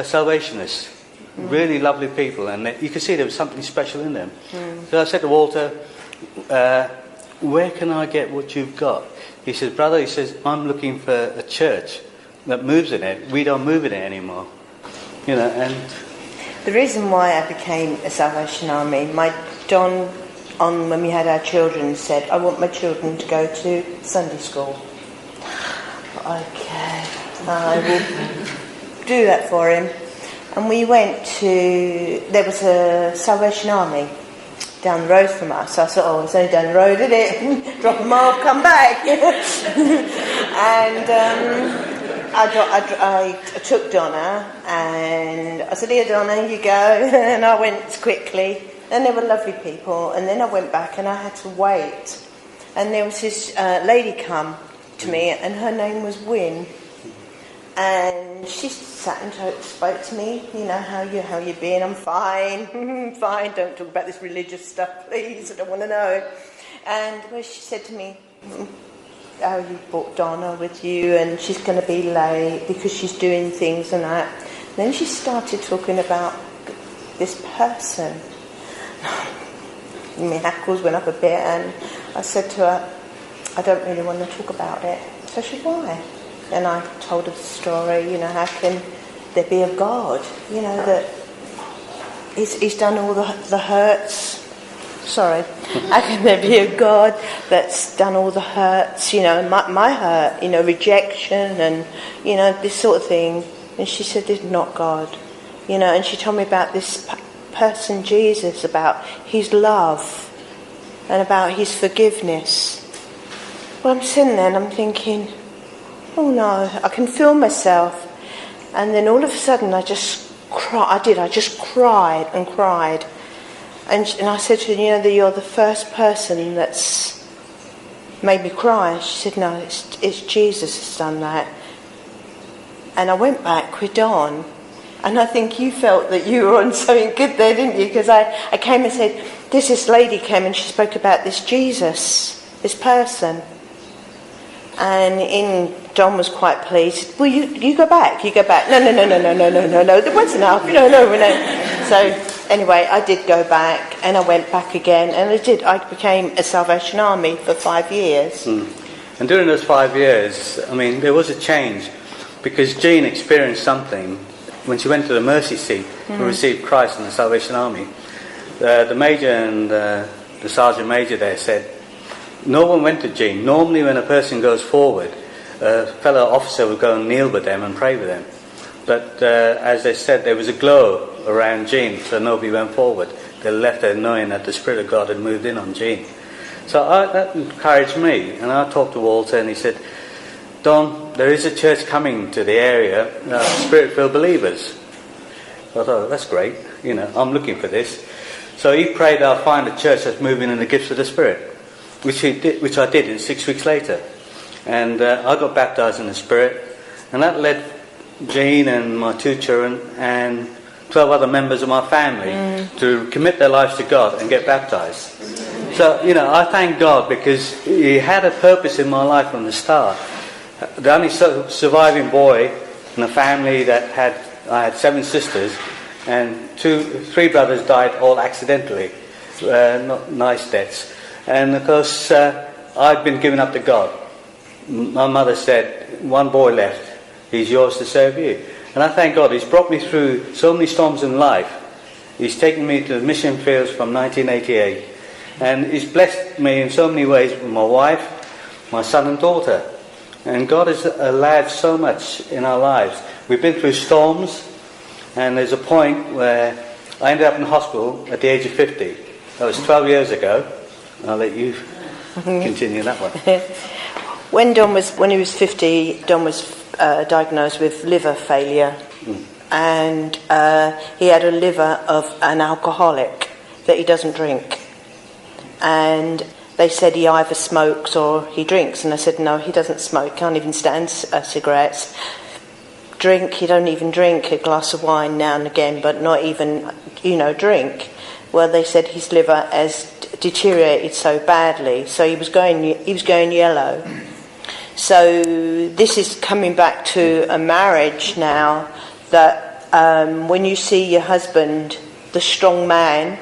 Salvationists. Really lovely people, and you could see there was something special in them. So I said to Walter, where can I get what you've got? He says, brother, I'm looking for a church that moves in it. We don't move in it anymore. You know, and the reason why I became a Salvation Army, my Don, when we had our children, said, I want my children to go to Sunday school. Okay, I will do that for him. And we went there was a Salvation Army down the road from us. I thought, it's only down the road, isn't it? Drop them off, come back. And I took Donna, and I said, here, Donna, you go. And I went quickly, and they were lovely people. And then I went back, and I had to wait. And there was this lady come to me, and her name was Wynne. And she sat and spoke to me, you know, how you been? I'm fine, fine, don't talk about this religious stuff, please, I don't want to know. And she said to me, you brought Donna with you, and she's going to be late because she's doing things and that. And then she started talking about this person. My hackles went up a bit, and I said to her, I don't really want to talk about it. So she said, why? And I told her the story, you know, how can there be a God, you know, that he's done all the hurts. Sorry. How can there be a God that's done all the hurts, you know, my hurt, you know, rejection and, you know, this sort of thing. And she said, this is not God, you know, and she told me about this person, Jesus, about his love and about his forgiveness. Well, I'm sitting there and I'm thinking, oh no, I can feel myself. And then all of a sudden I just cried. I just cried and cried. And I said to her, you know, that you're the first person that's made me cry. She said, no, it's Jesus that's done that. And I went back with Don, And I think you felt that you were on something good there, didn't you? Because I came and said, this lady came and she spoke about this Jesus, this person. And John was quite pleased. Well, you go back, you go back. No, there was enough. No. So anyway, I did go back and I went back again and I became a Salvation Army for 5 years. And during those 5 years, I mean, there was a change because Jean experienced something when she went to the mercy seat and received Christ in the Salvation Army. The major and the sergeant major there said, no one went to Jean. Normally when a person goes forward, a fellow officer would go and kneel with them and pray with them. But as they said, there was a glow around Jean, so nobody went forward. They left there knowing that the Spirit of God had moved in on Jean. So that encouraged me, and I talked to Walter and he said, Don, there is a church coming to the area, Spirit-filled believers. I thought, that's great, I'm looking for this. So he prayed I'll find a church that's moving in the gifts of the Spirit, which I did in 6 weeks later. And I got baptised in the Spirit, and that led Jean and my 2 children and 12 other members of my family to commit their lives to God and get baptised. So, I thank God because He had a purpose in my life from the start. The only surviving boy in a family that I had 7 sisters, and 3 brothers died all accidentally, not nice deaths. And of course, I'd been given up to God. My mother said, one boy left, he's yours to serve you. And I thank God, He's brought me through so many storms in life. He's taken me to the mission fields from 1988. And He's blessed me in so many ways with my wife, my son and daughter. And God has allowed so much in our lives. We've been through storms, and there's a point where I ended up in hospital at the age of 50. That was 12 years ago. I'll let you continue that one. When he was 50, Don was diagnosed with liver failure, and he had a liver of an alcoholic that he doesn't drink. And they said he either smokes or he drinks, and I said no, he doesn't smoke, can't even stand cigarettes. Drink, he don't even drink a glass of wine now and again, but not even, drink. Well, they said his liver has deteriorated so badly, so he was going yellow. So this is coming back to a marriage now, that when you see your husband, the strong man,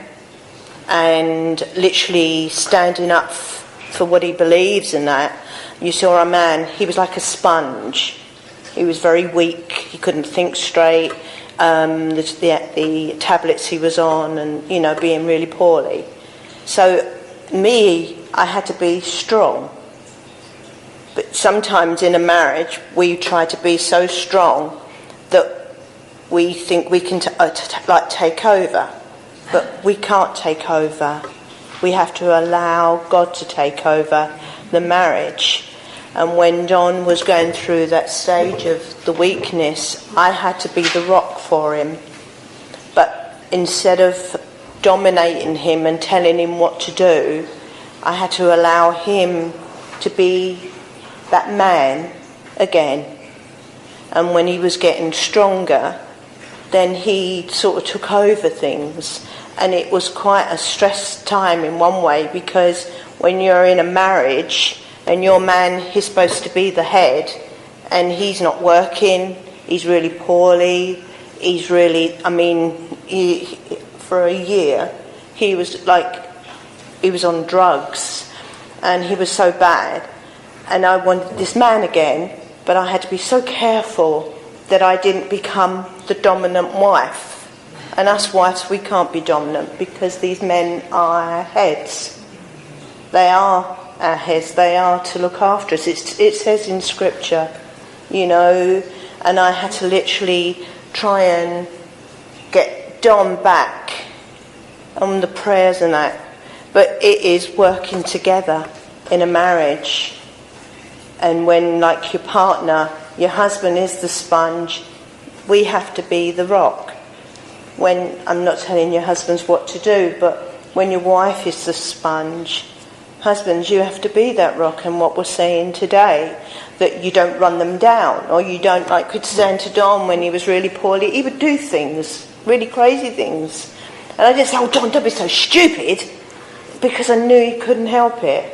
and literally standing up for what he believes in that, you saw a man, he was like a sponge. He was very weak, he couldn't think straight, the tablets he was on, and being really poorly. So I had to be strong. But sometimes in a marriage we try to be so strong that we think we can take over. But we can't take over. We have to allow God to take over the marriage. And when Don was going through that stage of the weakness, I had to be the rock for him. But instead of dominating him and telling him what to do, I had to allow him to be that man again. And when he was getting stronger, then he sort of took over things. And it was quite a stressed time in one way, because when you're in a marriage and your man is supposed to be the head and he's not working, he's really poorly, for a year he was on drugs and he was so bad, and I wanted this man again, but I had to be so careful that I didn't become the dominant wife. And us wives, we can't be dominant because these men are our heads. They are our heads. They are to look after us. It says in Scripture, and I had to literally try and get Don back on the prayers and that. But it is working together in a marriage. And when, like your partner, your husband is the sponge, we have to be the rock. When, I'm not telling your husbands what to do, but when your wife is the sponge, husbands, you have to be that rock. And what we're saying today, that you don't run them down, or you don't, like could stand to Don when he was really poorly. He would do things, really crazy things. And I just said, oh, Don, don't be so stupid, because I knew he couldn't help it.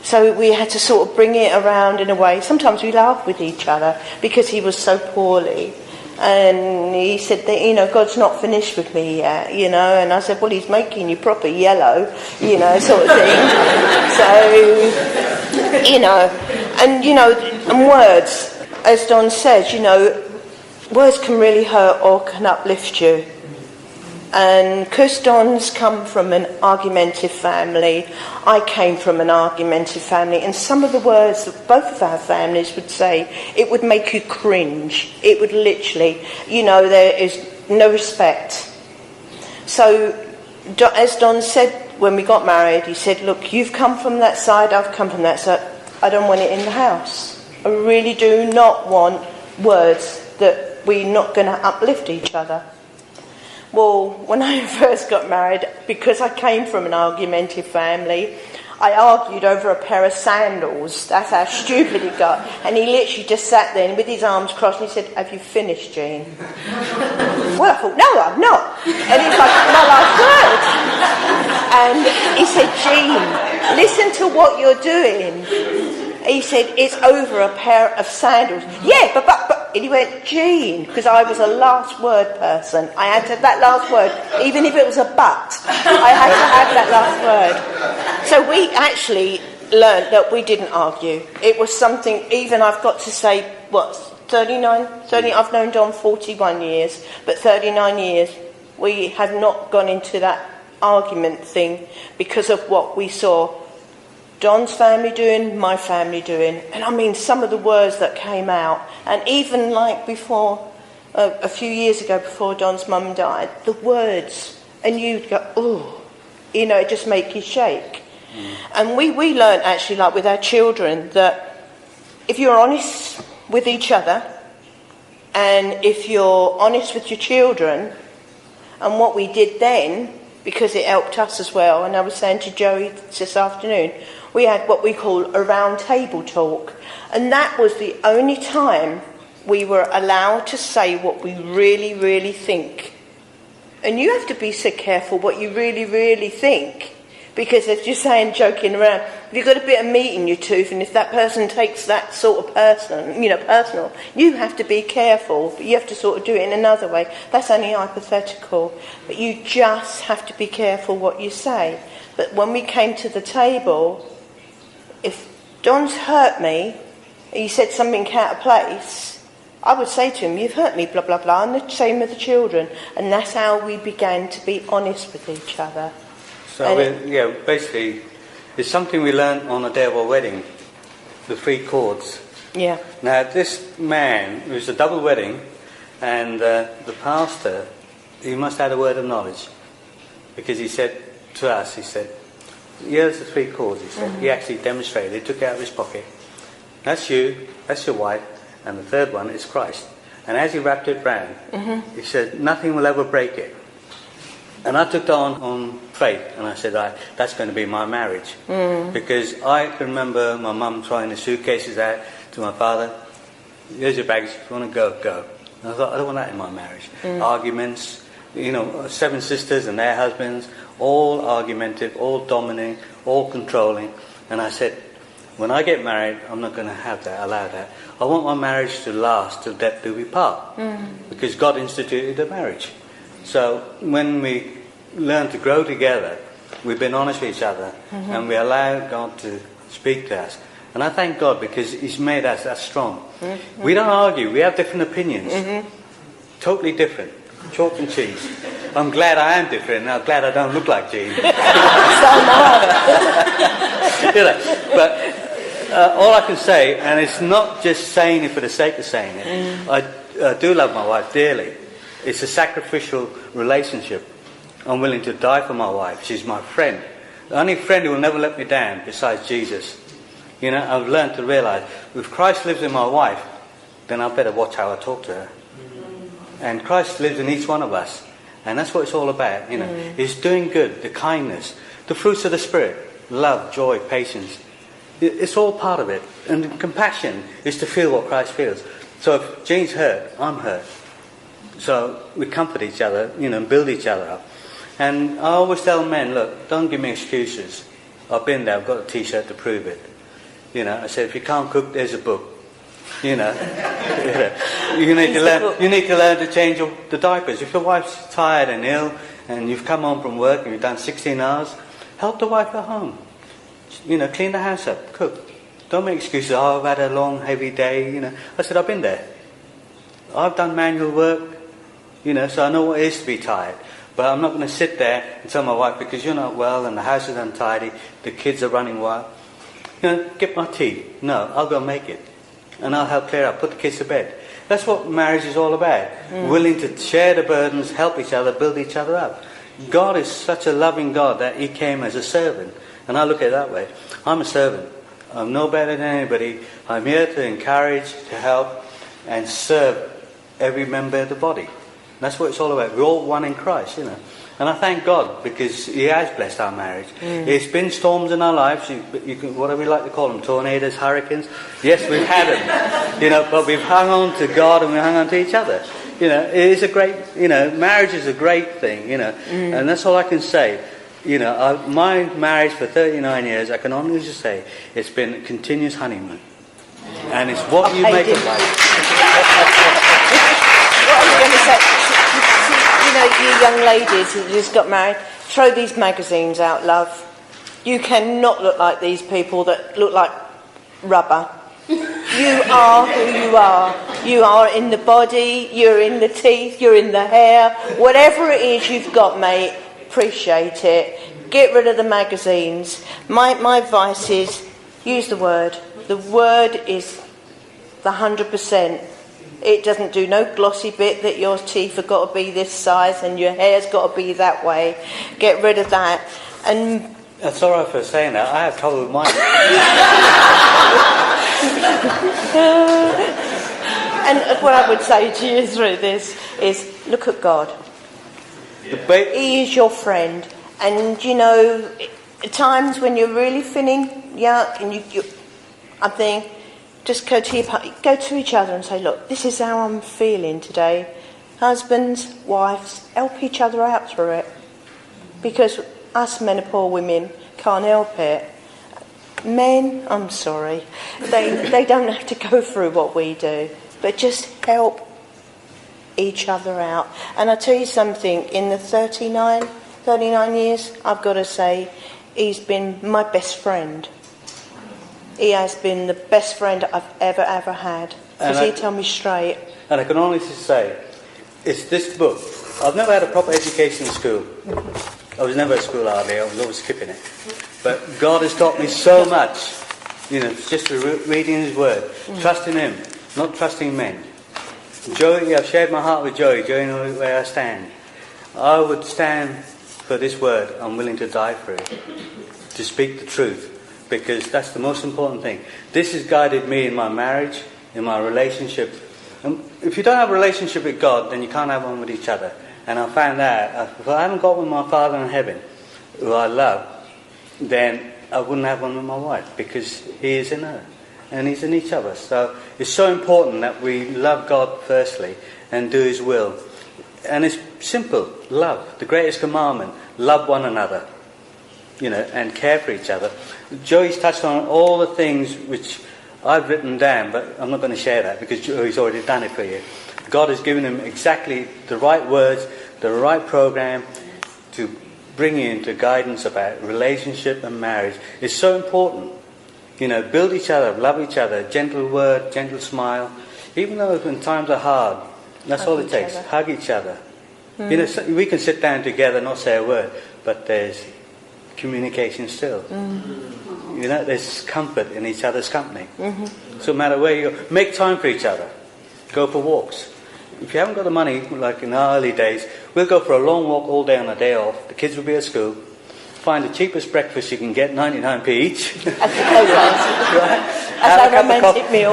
So we had to sort of bring it around in a way. Sometimes we laughed with each other because he was so poorly. And he said that, you know, God's not finished with me yet, you know. And I said, well, he's making you proper yellow, you know, sort of thing. So, you know, and words, as Don says, you know, words can really hurt or can uplift you. And because Don's come from an argumentative family, I came from an argumentative family, and some of the words that both of our families would say, it would make you cringe. It would literally, you know, there is no respect. So, as Don said when we got married, he said, look, you've come from that side, I've come from that side. I don't want it in the house. I really do not want words that we're not going to uplift each other. Well, when I first got married, because I came from an argumentative family, I argued over a pair of sandals. That's how stupid it got. And he literally just sat there with his arms crossed and he said, have you finished, Jean? Well, I thought, no, I've not. And it's like my last word. And he said, Jean, listen to what you're doing. He said, it's over a pair of sandals. Yeah, but. And he went, Jean, because I was a last word person. I had to have that last word, even if it was a but. I had to have that last word. So we actually learned that we didn't argue. It was something, even I've got to say, 39? I've known Don 41 years, but 39 years, we have not gone into that argument thing because of what we saw Don's family doing, my family doing. And I mean, some of the words that came out, and even like before, a few years ago, before Don's mum died, the words, and you'd go, oh, you know, it just make you shake. And we learned actually, like with our children, that if you're honest with each other, and if you're honest with your children, and what we did then, because it helped us as well, and I was saying to Joey this afternoon, we had what we call a round table talk, and that was the only time we were allowed to say what we really, really think. And you have to be so careful what you really, really think, because as you're saying, joking around, if you've got a bit of meat in your tooth, and if that person takes that sort of personal, you have to be careful, but you have to sort of do it in another way. That's only hypothetical, but you just have to be careful what you say. But when we came to the table, if Don's hurt me, he said something out of place, I would say to him, you've hurt me, blah, blah, blah, and the same with the children. And that's how we began to be honest with each other. So, basically, it's something we learned on the day of our wedding, the 3 chords. Yeah. Now, this man, it was a double wedding, and the pastor, he must have had a word of knowledge, because he said to us, he said, here's the 3 chords, he said. He actually demonstrated, he took it out of his pocket. That's you, that's your wife, and the third one is Christ. And as he wrapped it round, he said, nothing will ever break it. And I took that on faith, and I said, that's going to be my marriage. Because I can remember my mum throwing the suitcases out to my father. Here's your baggage, if you want to go, go. And I thought, I don't want that in my marriage. Arguments, 7 sisters and their husbands, all argumentative, all dominating, all controlling. And I said, when I get married, I'm not going to allow that. I want my marriage to last till death do we part. Because God instituted the marriage. So when we learn to grow together, we've been honest with each other, and we allow God to speak to us. And I thank God because He's made us that strong. We don't argue, we have different opinions. Totally different. Chalk and cheese. I'm glad I am different, and I'm glad I don't look like Jean. But all I can say, and it's not just saying it for the sake of saying it, I do love my wife dearly. It's a sacrificial relationship. I'm willing to die for my wife. She's my friend. The only friend who will never let me down besides Jesus. I've learned to realise, if Christ lives in my wife, then I better watch how I talk to her. And Christ lives in each one of us. And that's what it's all about. It's doing good, the kindness, the fruits of the Spirit, love, joy, patience. It's all part of it. And compassion is to feel what Christ feels. So if Jane's hurt, I'm hurt. So we comfort each other, and build each other up. And I always tell men, look, don't give me excuses. I've been there, I've got a t-shirt to prove it. I said, if you can't cook, there's a book. You need to learn to change the diapers. If your wife's tired and ill and you've come home from work and you've done 16 hours, help the wife at home. Clean the house up, cook. Don't make excuses, I've had a long, heavy day. I said, I've been there. I've done manual work, so I know what it is to be tired. But I'm not going to sit there and tell my wife, because you're not well and the house is untidy, the kids are running wild. Get my tea. No, I'll go make it. And I'll help clear up, put the kids to bed. That's what marriage is all about. Willing to share the burdens, help each other, build each other up. God is such a loving God that He came as a servant. And I look at it that way. I'm a servant. I'm no better than anybody. I'm here to encourage, to help, and serve every member of the body. That's what it's all about. We're all one in Christ, And I thank God because He has blessed our marriage. It's been storms in our lives, whatever we like to call them, tornadoes, hurricanes. Yes, we've had them, but we've hung on to God and we've hung on to each other. It is a great, marriage is a great thing, and that's all I can say. My marriage for 39 years, I can honestly say, it's been a continuous honeymoon. And it's what you make of life. What I was going to say, you young ladies who just got married, throw these magazines out, love. You cannot look like these people that look like rubber. You are who you are. You are in the body, you're in the teeth, you're in the hair. Whatever it is you've got, mate, appreciate it. Get rid of the magazines. My advice is, use the Word. The Word is the 100%. It doesn't do no glossy bit that your teeth have got to be this size and your hair's got to be that way. Get rid of that. And that's all right for saying that. I have trouble with mine. And what I would say to you through this is, look at God. He is your friend. And, at times when you're really feeling yuck and I'm thinking, just go to each other and say, look, this is how I'm feeling today. Husbands, wives, help each other out through it. Because us menopause women can't help it. Men, I'm sorry, they don't have to go through what we do. But just help each other out. And I tell you something, in the 39 years, I've got to say, he's been my best friend. He has been the best friend I've ever had. Because he tell me straight. And I can honestly say, it's this book. I've never had a proper education in school. I was never at school hardly. I was always skipping it. But God has taught me so much. Just through reading His Word. Trusting Him, not trusting men. Joey, I've shared my heart with Joey. Joey knows where I stand. I would stand for this Word. I'm willing to die for it. To speak the truth. Because that's the most important thing. This has guided me in my marriage, in my relationship. And if you don't have a relationship with God, then you can't have one with each other. And I found that if I haven't got one with my Father in heaven, who I love, then I wouldn't have one with my wife, because He is in her and He's in each of us. So it's so important that we love God firstly and do His will. And it's simple, love. The greatest commandment, love one another. And care for each other. Joey's touched on all the things which I've written down, but I'm not going to share that because Joey's already done it for you. God has given him exactly the right words, the right program to bring you into guidance about relationship and marriage. It's so important. Build each other, love each other, gentle word, gentle smile. Even though when times are hard, that's all it takes. Hug each other. We can sit down together, not say a word, but there's communication still. There's comfort in each other's company. So no matter where you go, make time for each other. Go for walks. If you haven't got the money, like in our early days, we'll go for a long walk all day on a day off. The kids will be at school. Find the cheapest breakfast you can get, 99p each. That's a romantic meal.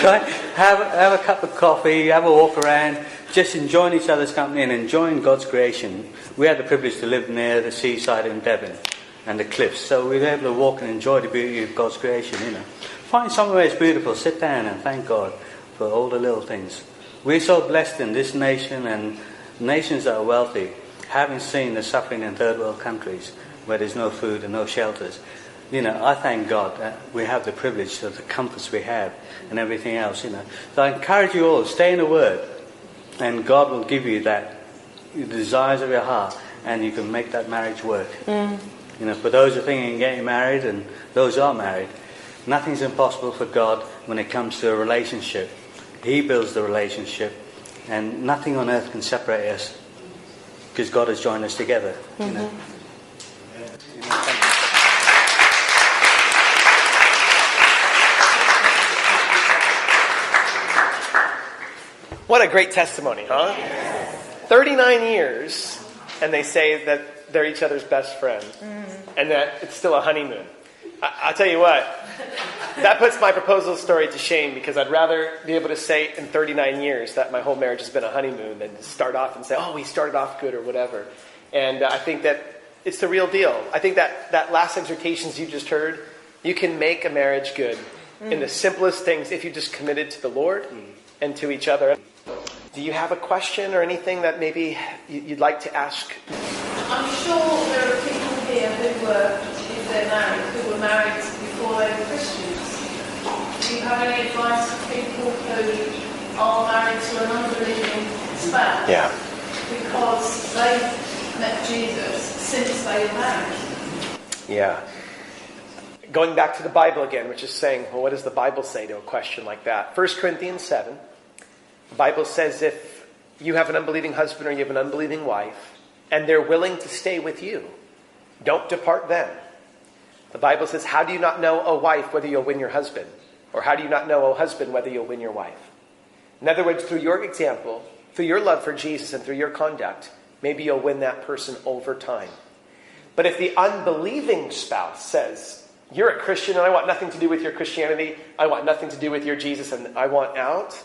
Right? Have a cup of coffee, have a walk around, just enjoying each other's company and enjoying God's creation. We had the privilege to live near the seaside in Devon. and the cliffs. So we're able to walk and enjoy the beauty of God's creation, Find somewhere it's beautiful, sit down and thank God for all the little things. We're so blessed in this nation and nations that are wealthy, having seen the suffering in third world countries where there's no food and no shelters. I thank God that we have the privilege of the comforts we have and everything else, So I encourage you all, stay in the Word, and God will give you the desires of your heart, and you can make that marriage work. For those who are thinking of getting married and those who are married, nothing's impossible for God when it comes to a relationship. He builds the relationship, and nothing on earth can separate us because God has joined us together. What a great testimony, huh? 39 years, and they say that they're each other's best friend, and that it's still a honeymoon. I'll tell you what, that puts my proposal story to shame, because I'd rather be able to say in 39 years that my whole marriage has been a honeymoon than to start off and say, oh, we started off good or whatever. And I think that it's the real deal. I think that last exhortations you just heard, you can make a marriage good in the simplest things if you just committed to the Lord and to each other. Do you have a question or anything that maybe you'd like to ask? I'm sure there are people here who were, if they're married, who were married before they were Christians. Do you have any advice for people who are married to an unbelieving spouse? Yeah. Because they've met Jesus since they were married. Yeah. Going back to the Bible again, which is saying, well, what does the Bible say to a question like that? 1 Corinthians 7. The Bible says if you have an unbelieving husband or you have an unbelieving wife, and they're willing to stay with you, don't depart them. The Bible says, how do you not know, O wife, whether you'll win your husband? Or how do you not know, O husband, whether you'll win your wife? In other words, through your example, through your love for Jesus and through your conduct, maybe you'll win that person over time. But if the unbelieving spouse says, you're a Christian and I want nothing to do with your Christianity, I want nothing to do with your Jesus and I want out,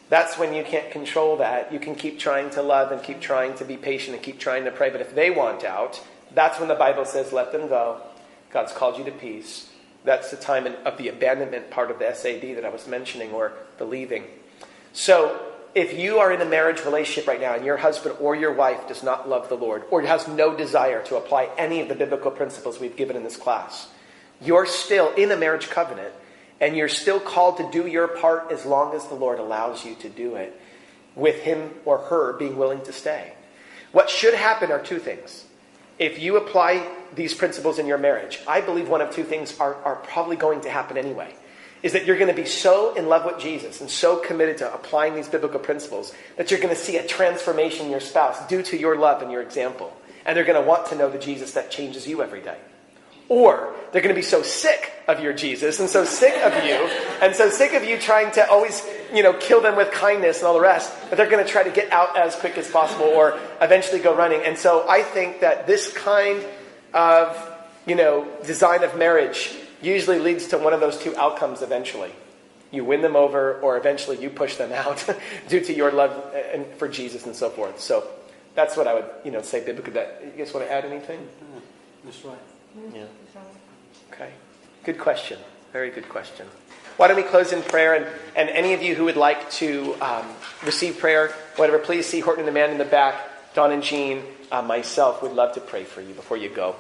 that's when you can't control that. You can keep trying to love and keep trying to be patient and keep trying to pray. But if they want out, that's when the Bible says, let them go. God's called you to peace. That's the time of the abandonment part of the SAD that I was mentioning, or the leaving. So if you are in a marriage relationship right now and your husband or your wife does not love the Lord or has no desire to apply any of the biblical principles we've given in this class, you're still in a marriage covenant. And you're still called to do your part as long as the Lord allows you to do it, with him or her being willing to stay. What should happen are two things. If you apply these principles in your marriage, I believe one of two things are probably going to happen anyway. Is that you're going to be so in love with Jesus and so committed to applying these biblical principles that you're going to see a transformation in your spouse due to your love and your example. And they're going to want to know the Jesus that changes you every day. Or they're going to be so sick of your Jesus and so sick of you and so sick of you trying to always, kill them with kindness and all the rest, that they're going to try to get out as quick as possible or eventually go running. And so I think that this kind of, design of marriage usually leads to one of those two outcomes eventually. You win them over, or eventually you push them out due to your love for Jesus and so forth. So that's what I would, say biblically. You guys want to add anything? That's right. Yeah. Okay. Good question. Very good question. Why don't we close in prayer? And any of you who would like to receive prayer, whatever, please see Horton and the man in the back, Don and Jean, myself would love to pray for you before you go.